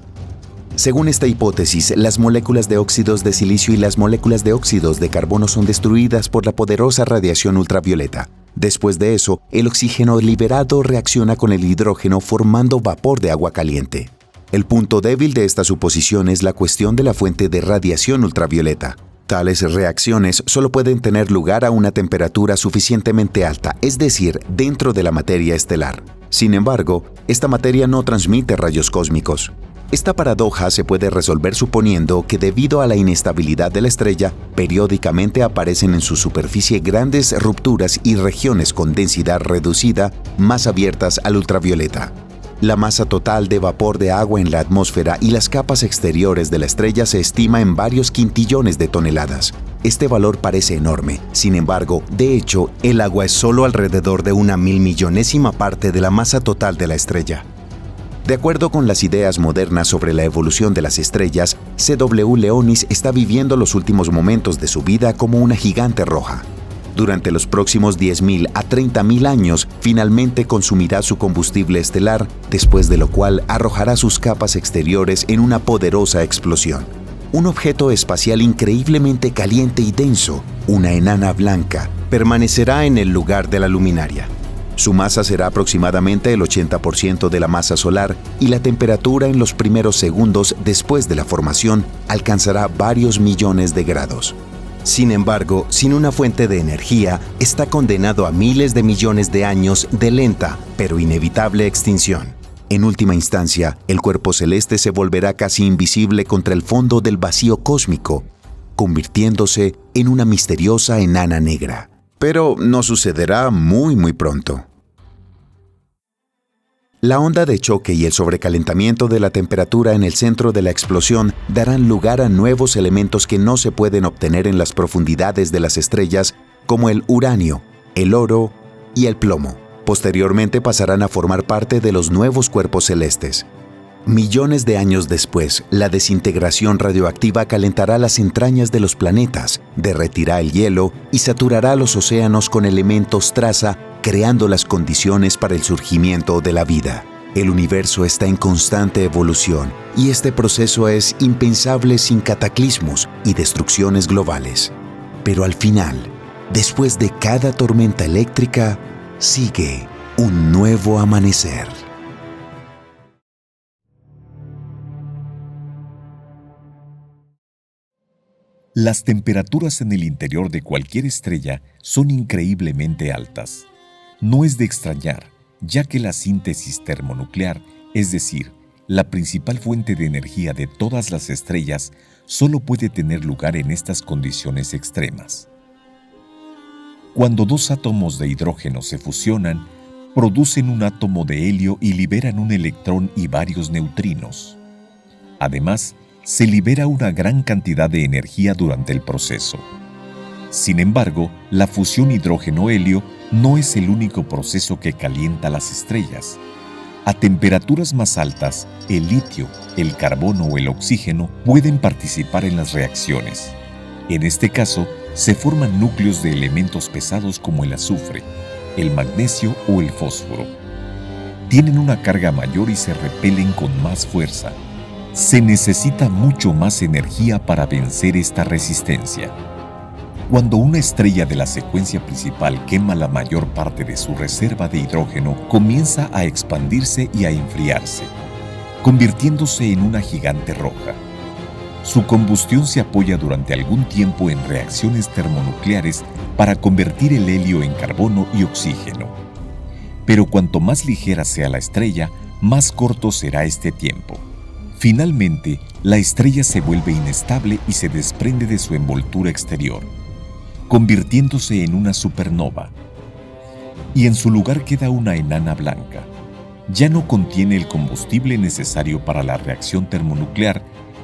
Según esta hipótesis, las moléculas de óxidos de silicio y las moléculas de óxidos de carbono son destruidas por la poderosa radiación ultravioleta. Después de eso, el oxígeno liberado reacciona con el hidrógeno formando vapor de agua caliente. El punto débil de esta suposición es la cuestión de la fuente de radiación ultravioleta. Tales reacciones solo pueden tener lugar a una temperatura suficientemente alta, es decir, dentro de la materia estelar. Sin embargo, esta materia no transmite rayos cósmicos. Esta paradoja se puede resolver suponiendo que debido a la inestabilidad de la estrella, periódicamente aparecen en su superficie grandes rupturas y regiones con densidad reducida, más abiertas al ultravioleta. La masa total de vapor de agua en la atmósfera y las capas exteriores de la estrella se estima en varios quintillones de toneladas. Este valor parece enorme. Sin embargo, de hecho, el agua es solo alrededor de una 1.000.000.000ª parte de la masa total de la estrella. De acuerdo con las ideas modernas sobre la evolución de las estrellas, CW Leonis está viviendo los últimos momentos de su vida como una gigante roja. Durante los próximos 10.000 a 30.000 años, finalmente consumirá su combustible estelar, después de lo cual arrojará sus capas exteriores en una poderosa explosión. Un objeto espacial increíblemente caliente y denso, una enana blanca, permanecerá en el lugar de la luminaria. Su masa será aproximadamente el 80% de la masa solar y la temperatura en los primeros segundos después de la formación alcanzará varios millones de grados. Sin embargo, sin una fuente de energía, está condenado a miles de millones de años de lenta, pero inevitable extinción. En última instancia, el cuerpo celeste se volverá casi invisible contra el fondo del vacío cósmico, convirtiéndose en una misteriosa enana negra. Pero no sucederá muy pronto. La onda de choque y el sobrecalentamiento de la temperatura en el centro de la explosión darán lugar a nuevos elementos que no se pueden obtener en las profundidades de las estrellas, como el uranio, el oro y el plomo. Posteriormente pasarán a formar parte de los nuevos cuerpos celestes. Millones de años después, la desintegración radioactiva calentará las entrañas de los planetas, derretirá el hielo y saturará los océanos con elementos traza, creando las condiciones para el surgimiento de la vida. El universo está en constante evolución y este proceso es impensable sin cataclismos y destrucciones globales. Pero al final, después de cada tormenta eléctrica, sigue un nuevo amanecer. Las temperaturas en el interior de cualquier estrella son increíblemente altas. No es de extrañar, ya que la síntesis termonuclear, es decir, la principal fuente de energía de todas las estrellas, solo puede tener lugar en estas condiciones extremas. Cuando dos átomos de hidrógeno se fusionan, producen un átomo de helio y liberan un electrón y varios neutrinos. Además, se libera una gran cantidad de energía durante el proceso. Sin embargo, la fusión hidrógeno-helio no es el único proceso que calienta las estrellas. A temperaturas más altas, el litio, el carbono o el oxígeno pueden participar en las reacciones. En este caso, se forman núcleos de elementos pesados como el azufre, el magnesio o el fósforo. Tienen una carga mayor y se repelen con más fuerza. Se necesita mucho más energía para vencer esta resistencia. Cuando una estrella de la secuencia principal quema la mayor parte de su reserva de hidrógeno, comienza a expandirse y a enfriarse, convirtiéndose en una gigante roja. Su combustión se apoya durante algún tiempo en reacciones termonucleares para convertir el helio en carbono y oxígeno. Pero cuanto más ligera sea la estrella, más corto será este tiempo. Finalmente, la estrella se vuelve inestable y se desprende de su envoltura exterior, convirtiéndose en una supernova. Y en su lugar queda una enana blanca. Ya no contiene el combustible necesario para la reacción termonuclear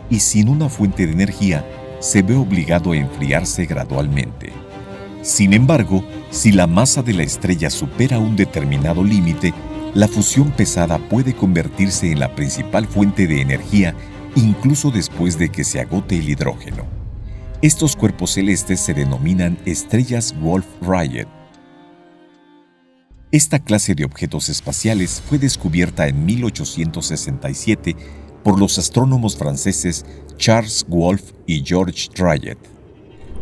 y sin una fuente de energía, se ve obligado a enfriarse gradualmente. Sin embargo, si la masa de la estrella supera un determinado límite, la fusión pesada puede convertirse en la principal fuente de energía incluso después de que se agote el hidrógeno. Estos cuerpos celestes se denominan estrellas Wolf-Rayet. Esta clase de objetos espaciales fue descubierta en 1867 por los astrónomos franceses Charles Wolf y Georges Rayet.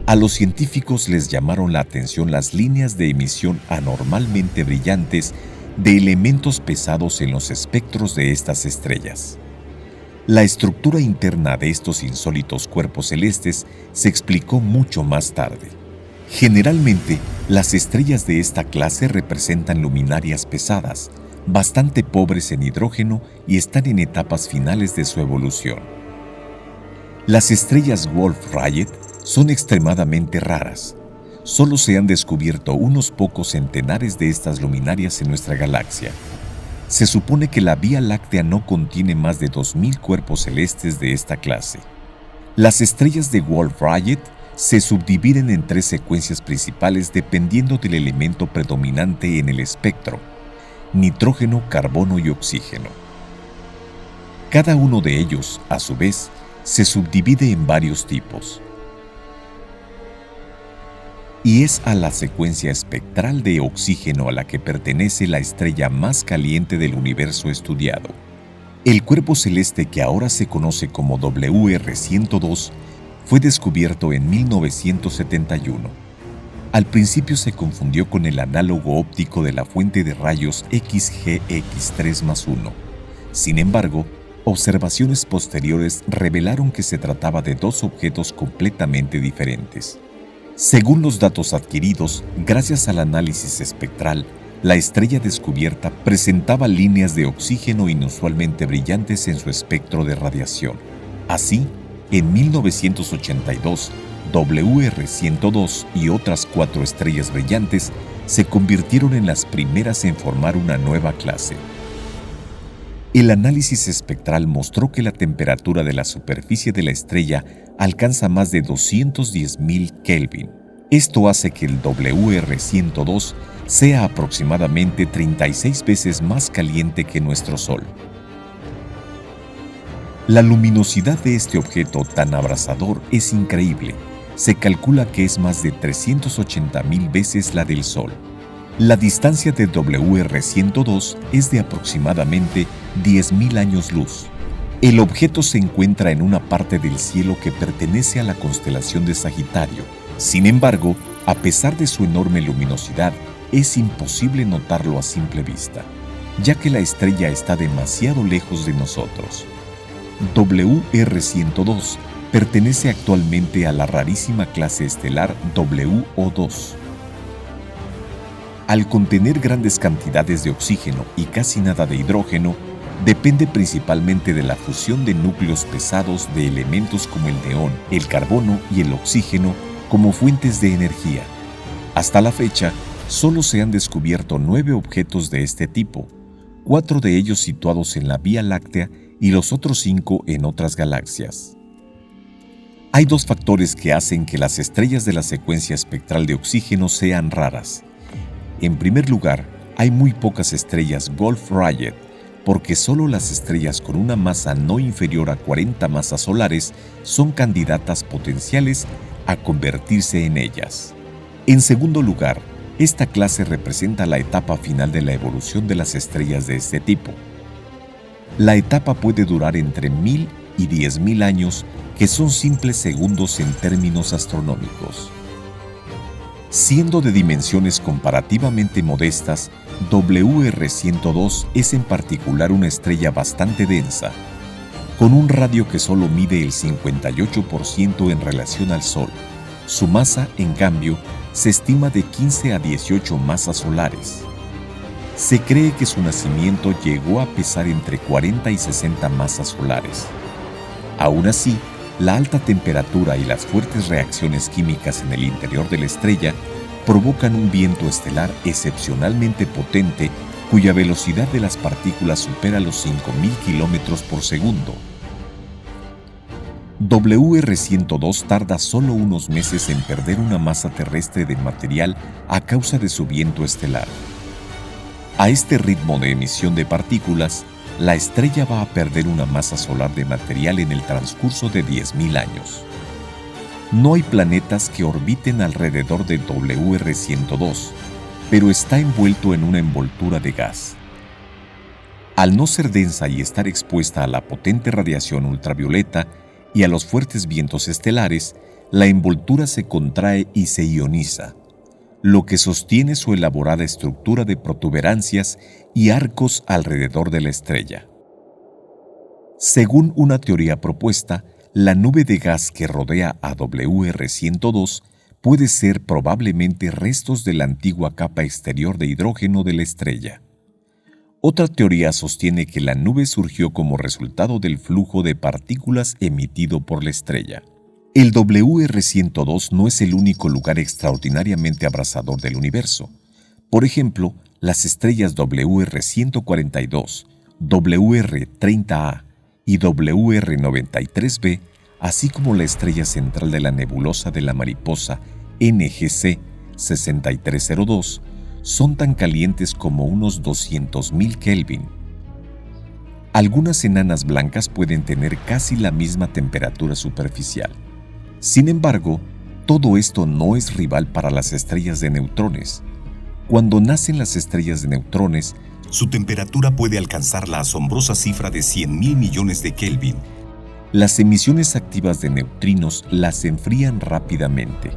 A los científicos les llamaron la atención las líneas de emisión anormalmente brillantes de elementos pesados en los espectros de estas estrellas. La estructura interna de estos insólitos cuerpos celestes se explicó mucho más tarde. Generalmente, las estrellas de esta clase representan luminarias pesadas, bastante pobres en hidrógeno y están en etapas finales de su evolución. Las estrellas Wolf-Rayet son extremadamente raras. Solo se han descubierto unos pocos centenares de estas luminarias en nuestra galaxia. Se supone que la Vía Láctea no contiene más de 2000 cuerpos celestes de esta clase. Las estrellas de Wolf-Rayet se subdividen en 3 secuencias principales dependiendo del elemento predominante en el espectro: nitrógeno, carbono y oxígeno. Cada uno de ellos, a su vez, se subdivide en varios tipos. Y es a la secuencia espectral de oxígeno a la que pertenece la estrella más caliente del universo estudiado. El cuerpo celeste que ahora se conoce como WR102 fue descubierto en 1971. Al principio se confundió con el análogo óptico de la fuente de rayos XGX3+1. Sin embargo, observaciones posteriores revelaron que se trataba de 2 objetos completamente diferentes. Según los datos adquiridos, gracias al análisis espectral, la estrella descubierta presentaba líneas de oxígeno inusualmente brillantes en su espectro de radiación. Así, en 1982, WR102 y otras 4 estrellas brillantes se convirtieron en las primeras en formar una nueva clase. El análisis espectral mostró que la temperatura de la superficie de la estrella alcanza más de 210.000 Kelvin. Esto hace que el WR102 sea aproximadamente 36 veces más caliente que nuestro Sol. La luminosidad de este objeto tan abrasador es increíble. Se calcula que es más de 380,000 veces la del Sol. La distancia de WR102 es de aproximadamente 10,000 años luz. El objeto se encuentra en una parte del cielo que pertenece a la constelación de Sagitario. Sin embargo, a pesar de su enorme luminosidad, es imposible notarlo a simple vista, ya que la estrella está demasiado lejos de nosotros. WR102 pertenece actualmente a la rarísima clase estelar WO2. Al contener grandes cantidades de oxígeno y casi nada de hidrógeno, depende principalmente de la fusión de núcleos pesados de elementos como el neón, el carbono y el oxígeno como fuentes de energía. Hasta la fecha, solo se han descubierto 9 objetos de este tipo, 4 de ellos situados en la Vía Láctea y los otros 5 en otras galaxias. Hay 2 factores que hacen que las estrellas de la secuencia espectral de oxígeno sean raras. En primer lugar, hay muy pocas estrellas Wolf-Rayet, porque solo las estrellas con una masa no inferior a 40 masas solares son candidatas potenciales a convertirse en ellas. En segundo lugar, esta clase representa la etapa final de la evolución de las estrellas de este tipo. La etapa puede durar entre 1000 y 10,000 años, que son simples segundos en términos astronómicos. Siendo de dimensiones comparativamente modestas, WR102 es en particular una estrella bastante densa, con un radio que solo mide el 58% en relación al Sol. Su masa, en cambio, se estima de 15 a 18 masas solares. Se cree que su nacimiento llegó a pesar entre 40 y 60 masas solares. Aún así, la alta temperatura y las fuertes reacciones químicas en el interior de la estrella provocan un viento estelar excepcionalmente potente cuya velocidad de las partículas supera los 5,000 kilómetros por segundo. WR102 tarda solo unos meses en perder una masa terrestre de material a causa de su viento estelar. A este ritmo de emisión de partículas, la estrella va a perder una masa solar de material en el transcurso de 10,000 años. No hay planetas que orbiten alrededor de WR102, pero está envuelto en una envoltura de gas. Al no ser densa y estar expuesta a la potente radiación ultravioleta y a los fuertes vientos estelares, la envoltura se contrae y se ioniza, lo que sostiene su elaborada estructura de protuberancias y arcos alrededor de la estrella. Según una teoría propuesta, la nube de gas que rodea a WR102 puede ser probablemente restos de la antigua capa exterior de hidrógeno de la estrella. Otra teoría sostiene que la nube surgió como resultado del flujo de partículas emitido por la estrella. El WR102 no es el único lugar extraordinariamente abrasador del universo. Por ejemplo, las estrellas WR142, WR30A y WR93b, así como la estrella central de la nebulosa de la mariposa NGC 6302, son tan calientes como unos 200,000 Kelvin. Algunas enanas blancas pueden tener casi la misma temperatura superficial. Sin embargo, todo esto no es rival para las estrellas de neutrones. Cuando nacen las estrellas de neutrones, su temperatura puede alcanzar la asombrosa cifra de 100,000 millones de Kelvin. Las emisiones activas de neutrinos las enfrían rápidamente.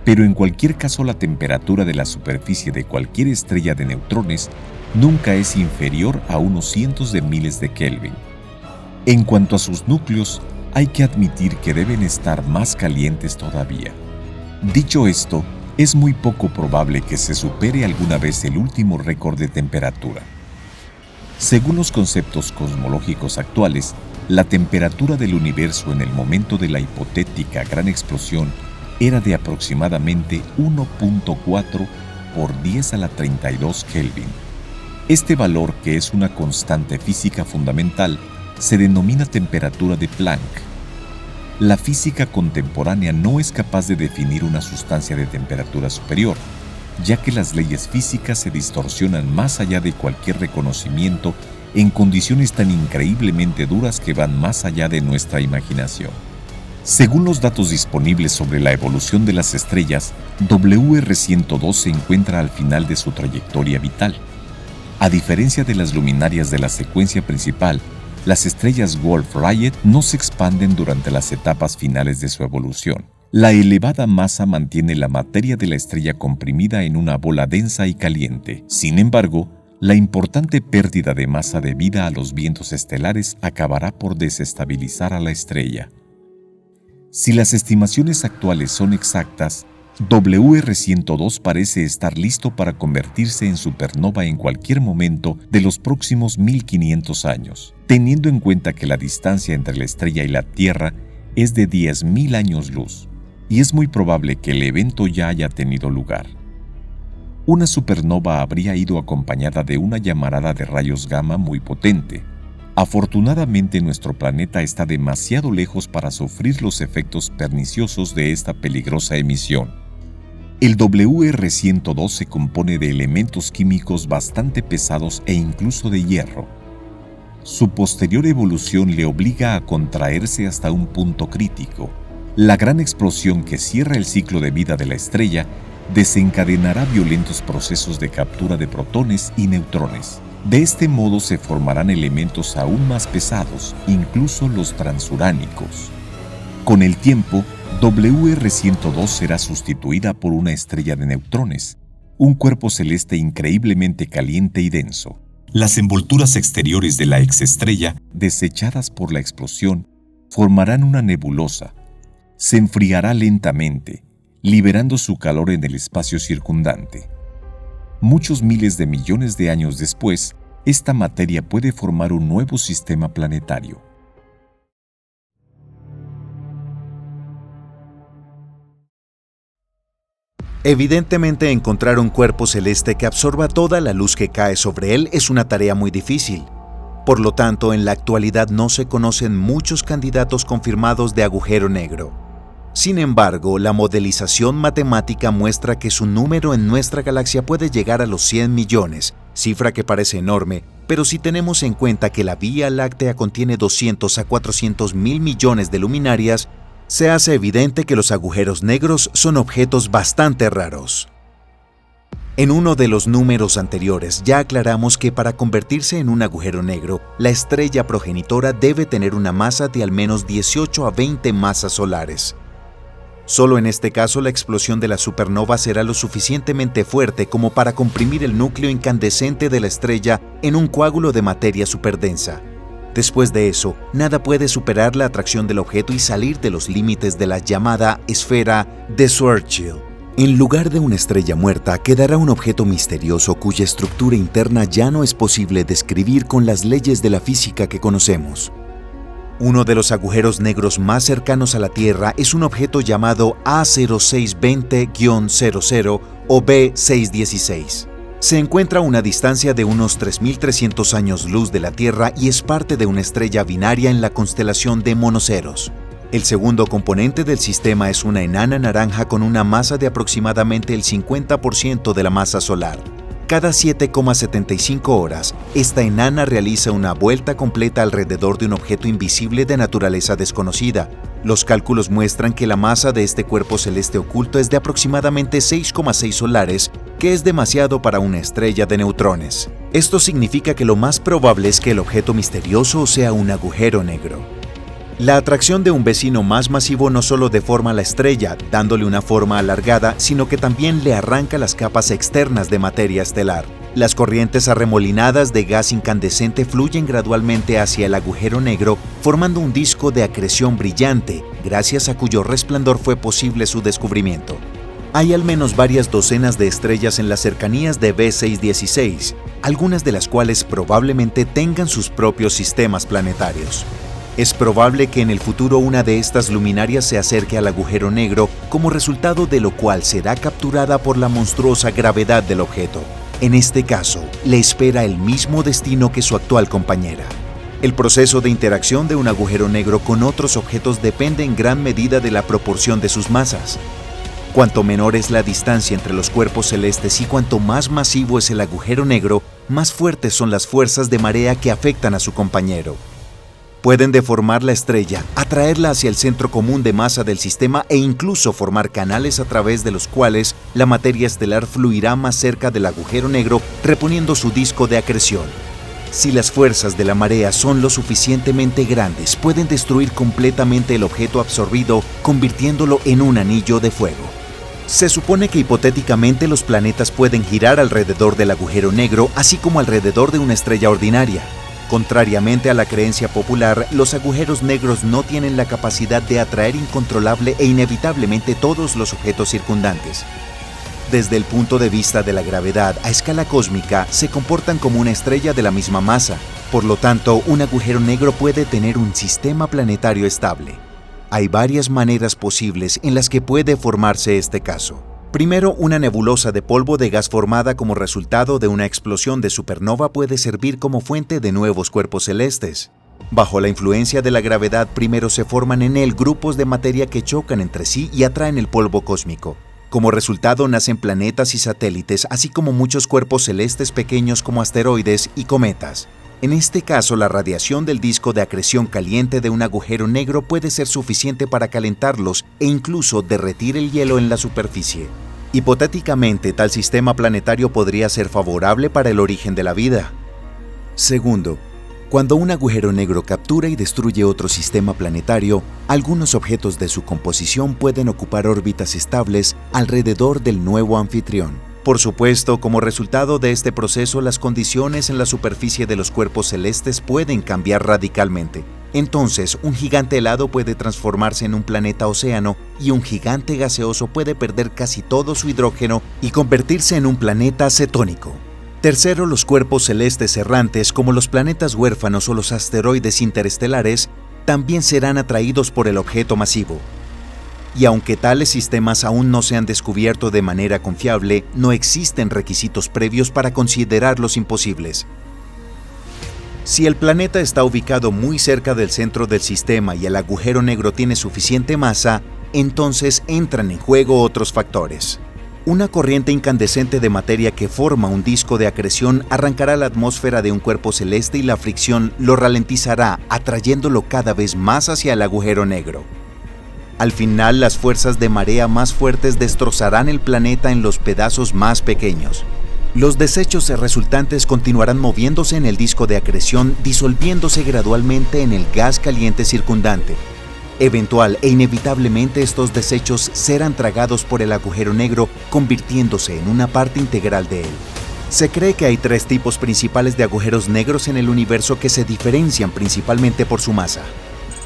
Pero en cualquier caso, la temperatura de la superficie de cualquier estrella de neutrones nunca es inferior a unos cientos de miles de Kelvin. En cuanto a sus núcleos, hay que admitir que deben estar más calientes todavía. Dicho esto, es muy poco probable que se supere alguna vez el último récord de temperatura. Según los conceptos cosmológicos actuales, la temperatura del universo en el momento de la hipotética gran explosión era de aproximadamente 1.4 por 10 a la 32 Kelvin. Este valor, que es una constante física fundamental, se denomina temperatura de Planck. La física contemporánea no es capaz de definir una sustancia de temperatura superior, ya que las leyes físicas se distorsionan más allá de cualquier reconocimiento en condiciones tan increíblemente duras que van más allá de nuestra imaginación. Según los datos disponibles sobre la evolución de las estrellas, WR102 se encuentra al final de su trayectoria vital. A diferencia de las luminarias de la secuencia principal, las estrellas Wolf-Rayet no se expanden durante las etapas finales de su evolución. La elevada masa mantiene la materia de la estrella comprimida en una bola densa y caliente. Sin embargo, la importante pérdida de masa debida a los vientos estelares acabará por desestabilizar a la estrella. Si las estimaciones actuales son exactas, WR102 parece estar listo para convertirse en supernova en cualquier momento de los próximos 1500 años, teniendo en cuenta que la distancia entre la estrella y la Tierra es de 10.000 años luz, y es muy probable que el evento ya haya tenido lugar. Una supernova habría ido acompañada de una llamarada de rayos gamma muy potente. Afortunadamente, nuestro planeta está demasiado lejos para sufrir los efectos perniciosos de esta peligrosa emisión. El WR102 se compone de elementos químicos bastante pesados e incluso de hierro. Su posterior evolución le obliga a contraerse hasta un punto crítico. La gran explosión que cierra el ciclo de vida de la estrella desencadenará violentos procesos de captura de protones y neutrones. De este modo se formarán elementos aún más pesados, incluso los transuránicos. Con el tiempo, WR102 será sustituida por una estrella de neutrones, un cuerpo celeste increíblemente caliente y denso. Las envolturas exteriores de la exestrella, desechadas por la explosión, formarán una nebulosa. Se enfriará lentamente, liberando su calor en el espacio circundante. Muchos miles de millones de años después, esta materia puede formar un nuevo sistema planetario. Evidentemente, encontrar un cuerpo celeste que absorba toda la luz que cae sobre él es una tarea muy difícil. Por lo tanto, en la actualidad no se conocen muchos candidatos confirmados de agujero negro. Sin embargo, la modelización matemática muestra que su número en nuestra galaxia puede llegar a los 100 millones, cifra que parece enorme, pero si tenemos en cuenta que la Vía Láctea contiene 200 a 400 mil millones de luminarias, se hace evidente que los agujeros negros son objetos bastante raros. En uno de los números anteriores ya aclaramos que para convertirse en un agujero negro, la estrella progenitora debe tener una masa de al menos 18 a 20 masas solares. Solo en este caso la explosión de la supernova será lo suficientemente fuerte como para comprimir el núcleo incandescente de la estrella en un coágulo de materia superdensa. Después de eso, nada puede superar la atracción del objeto y salir de los límites de la llamada esfera de Schwarzschild. En lugar de una estrella muerta, quedará un objeto misterioso cuya estructura interna ya no es posible describir con las leyes de la física que conocemos. Uno de los agujeros negros más cercanos a la Tierra es un objeto llamado A0620-00 o B616. Se encuentra a una distancia de unos 3.300 años luz de la Tierra y es parte de una estrella binaria en la constelación de Monoceros. El segundo componente del sistema es una enana naranja con una masa de aproximadamente el 50% de la masa solar. Cada 7,75 horas, esta enana realiza una vuelta completa alrededor de un objeto invisible de naturaleza desconocida. Los cálculos muestran que la masa de este cuerpo celeste oculto es de aproximadamente 6,6 solares, que es demasiado para una estrella de neutrones. Esto significa que lo más probable es que el objeto misterioso sea un agujero negro. La atracción de un vecino más masivo no solo deforma la estrella, dándole una forma alargada, sino que también le arranca las capas externas de materia estelar. Las corrientes arremolinadas de gas incandescente fluyen gradualmente hacia el agujero negro, formando un disco de acreción brillante, gracias a cuyo resplandor fue posible su descubrimiento. Hay al menos varias docenas de estrellas en las cercanías de B616, algunas de las cuales probablemente tengan sus propios sistemas planetarios. Es probable que en el futuro una de estas luminarias se acerque al agujero negro, como resultado de lo cual será capturada por la monstruosa gravedad del objeto. En este caso, le espera el mismo destino que su actual compañera. El proceso de interacción de un agujero negro con otros objetos depende en gran medida de la proporción de sus masas. Cuanto menor es la distancia entre los cuerpos celestes y cuanto más masivo es el agujero negro, más fuertes son las fuerzas de marea que afectan a su compañero. Pueden deformar la estrella, atraerla hacia el centro común de masa del sistema e incluso formar canales a través de los cuales la materia estelar fluirá más cerca del agujero negro, reponiendo su disco de acreción. Si las fuerzas de la marea son lo suficientemente grandes, pueden destruir completamente el objeto absorbido, convirtiéndolo en un anillo de fuego. Se supone que hipotéticamente los planetas pueden girar alrededor del agujero negro, así como alrededor de una estrella ordinaria. Contrariamente a la creencia popular, los agujeros negros no tienen la capacidad de atraer incontrolable e inevitablemente todos los objetos circundantes. Desde el punto de vista de la gravedad, a escala cósmica, se comportan como una estrella de la misma masa. Por lo tanto, un agujero negro puede tener un sistema planetario estable. Hay varias maneras posibles en las que puede formarse este caso. Primero, una nebulosa de polvo de gas formada como resultado de una explosión de supernova puede servir como fuente de nuevos cuerpos celestes. Bajo la influencia de la gravedad, primero se forman en él grupos de materia que chocan entre sí y atraen el polvo cósmico. Como resultado nacen planetas y satélites, así como muchos cuerpos celestes pequeños como asteroides y cometas. En este caso, la radiación del disco de acreción caliente de un agujero negro puede ser suficiente para calentarlos e incluso derretir el hielo en la superficie. Hipotéticamente, tal sistema planetario podría ser favorable para el origen de la vida. Segundo, cuando un agujero negro captura y destruye otro sistema planetario, algunos objetos de su composición pueden ocupar órbitas estables alrededor del nuevo anfitrión. Por supuesto, como resultado de este proceso, las condiciones en la superficie de los cuerpos celestes pueden cambiar radicalmente. Entonces, un gigante helado puede transformarse en un planeta océano y un gigante gaseoso puede perder casi todo su hidrógeno y convertirse en un planeta cetónico. Tercero, los cuerpos celestes errantes, como los planetas huérfanos o los asteroides interestelares, también serán atraídos por el objeto masivo. Y aunque tales sistemas aún no se han descubierto de manera confiable, no existen requisitos previos para considerarlos imposibles. Si el planeta está ubicado muy cerca del centro del sistema y el agujero negro tiene suficiente masa, entonces entran en juego otros factores. Una corriente incandescente de materia que forma un disco de acreción arrancará la atmósfera de un cuerpo celeste y la fricción lo ralentizará, atrayéndolo cada vez más hacia el agujero negro. Al final, las fuerzas de marea más fuertes destrozarán el planeta en los pedazos más pequeños. Los desechos resultantes continuarán moviéndose en el disco de acreción, disolviéndose gradualmente en el gas caliente circundante. Eventual e inevitablemente estos desechos serán tragados por el agujero negro, convirtiéndose en una parte integral de él. Se cree que hay tres tipos principales de agujeros negros en el universo que se diferencian principalmente por su masa.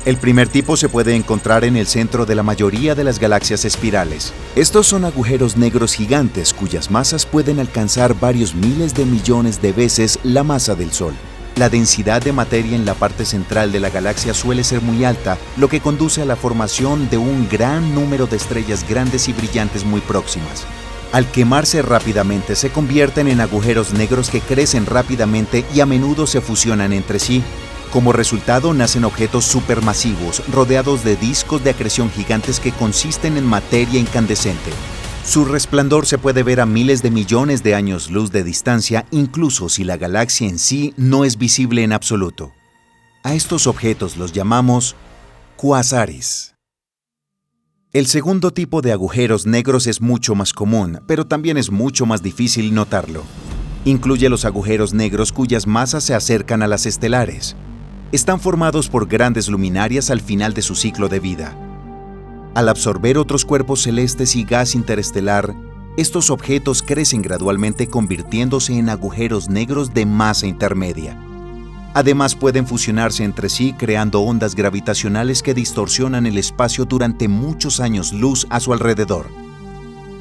El primer tipo se puede encontrar en el centro de la mayoría de las galaxias espirales. Estos son agujeros negros gigantes cuyas masas pueden alcanzar varios miles de millones de veces la masa del Sol. La densidad de materia en la parte central de la galaxia suele ser muy alta, lo que conduce a la formación de un gran número de estrellas grandes y brillantes muy próximas. Al quemarse rápidamente se convierten en agujeros negros que crecen rápidamente y a menudo se fusionan entre sí. Como resultado nacen objetos supermasivos rodeados de discos de acreción gigantes que consisten en materia incandescente. Su resplandor se puede ver a miles de millones de años luz de distancia, incluso si la galaxia en sí no es visible en absoluto. A estos objetos los llamamos cuásares. El segundo tipo de agujeros negros es mucho más común, pero también es mucho más difícil notarlo. Incluye los agujeros negros cuyas masas se acercan a las estelares. Están formados por grandes luminarias al final de su ciclo de vida. Al absorber otros cuerpos celestes y gas interestelar, estos objetos crecen gradualmente convirtiéndose en agujeros negros de masa intermedia. Además pueden fusionarse entre sí creando ondas gravitacionales que distorsionan el espacio durante muchos años luz a su alrededor.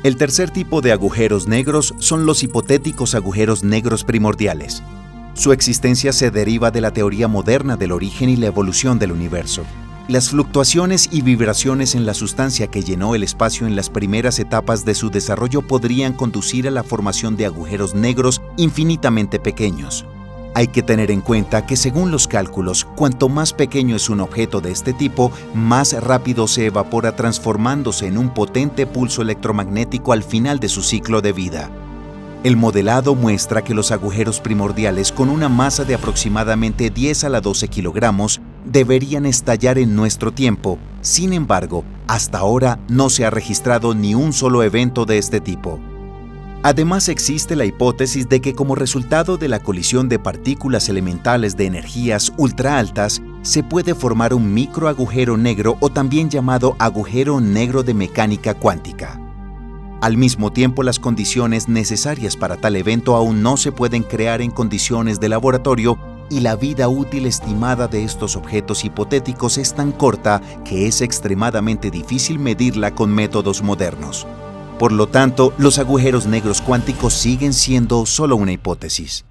El tercer tipo de agujeros negros son los hipotéticos agujeros negros primordiales. Su existencia se deriva de la teoría moderna del origen y la evolución del universo. Las fluctuaciones y vibraciones en la sustancia que llenó el espacio en las primeras etapas de su desarrollo podrían conducir a la formación de agujeros negros infinitamente pequeños. Hay que tener en cuenta que según los cálculos, cuanto más pequeño es un objeto de este tipo, más rápido se evapora transformándose en un potente pulso electromagnético al final de su ciclo de vida. El modelado muestra que los agujeros primordiales con una masa de aproximadamente 10 a la 12 kilogramos deberían estallar en nuestro tiempo. Sin embargo, hasta ahora no se ha registrado ni un solo evento de este tipo. Además, existe la hipótesis de que como resultado de la colisión de partículas elementales de energías ultra altas, se puede formar un microagujero negro o también llamado agujero negro de mecánica cuántica. Al mismo tiempo, las condiciones necesarias para tal evento aún no se pueden crear en condiciones de laboratorio y la vida útil estimada de estos objetos hipotéticos es tan corta que es extremadamente difícil medirla con métodos modernos. Por lo tanto, los agujeros negros cuánticos siguen siendo solo una hipótesis.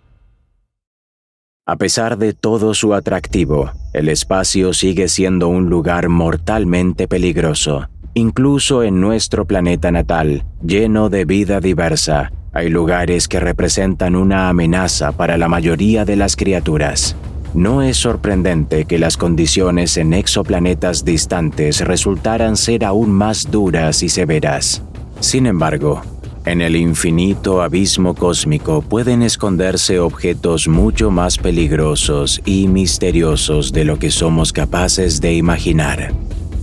A pesar de todo su atractivo, el espacio sigue siendo un lugar mortalmente peligroso. Incluso en nuestro planeta natal, lleno de vida diversa, hay lugares que representan una amenaza para la mayoría de las criaturas. No es sorprendente que las condiciones en exoplanetas distantes resultaran ser aún más duras y severas. Sin embargo, en el infinito abismo cósmico pueden esconderse objetos mucho más peligrosos y misteriosos de lo que somos capaces de imaginar.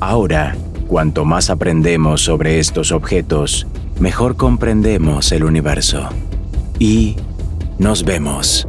Ahora, cuanto más aprendemos sobre estos objetos, mejor comprendemos el universo. Y nos vemos.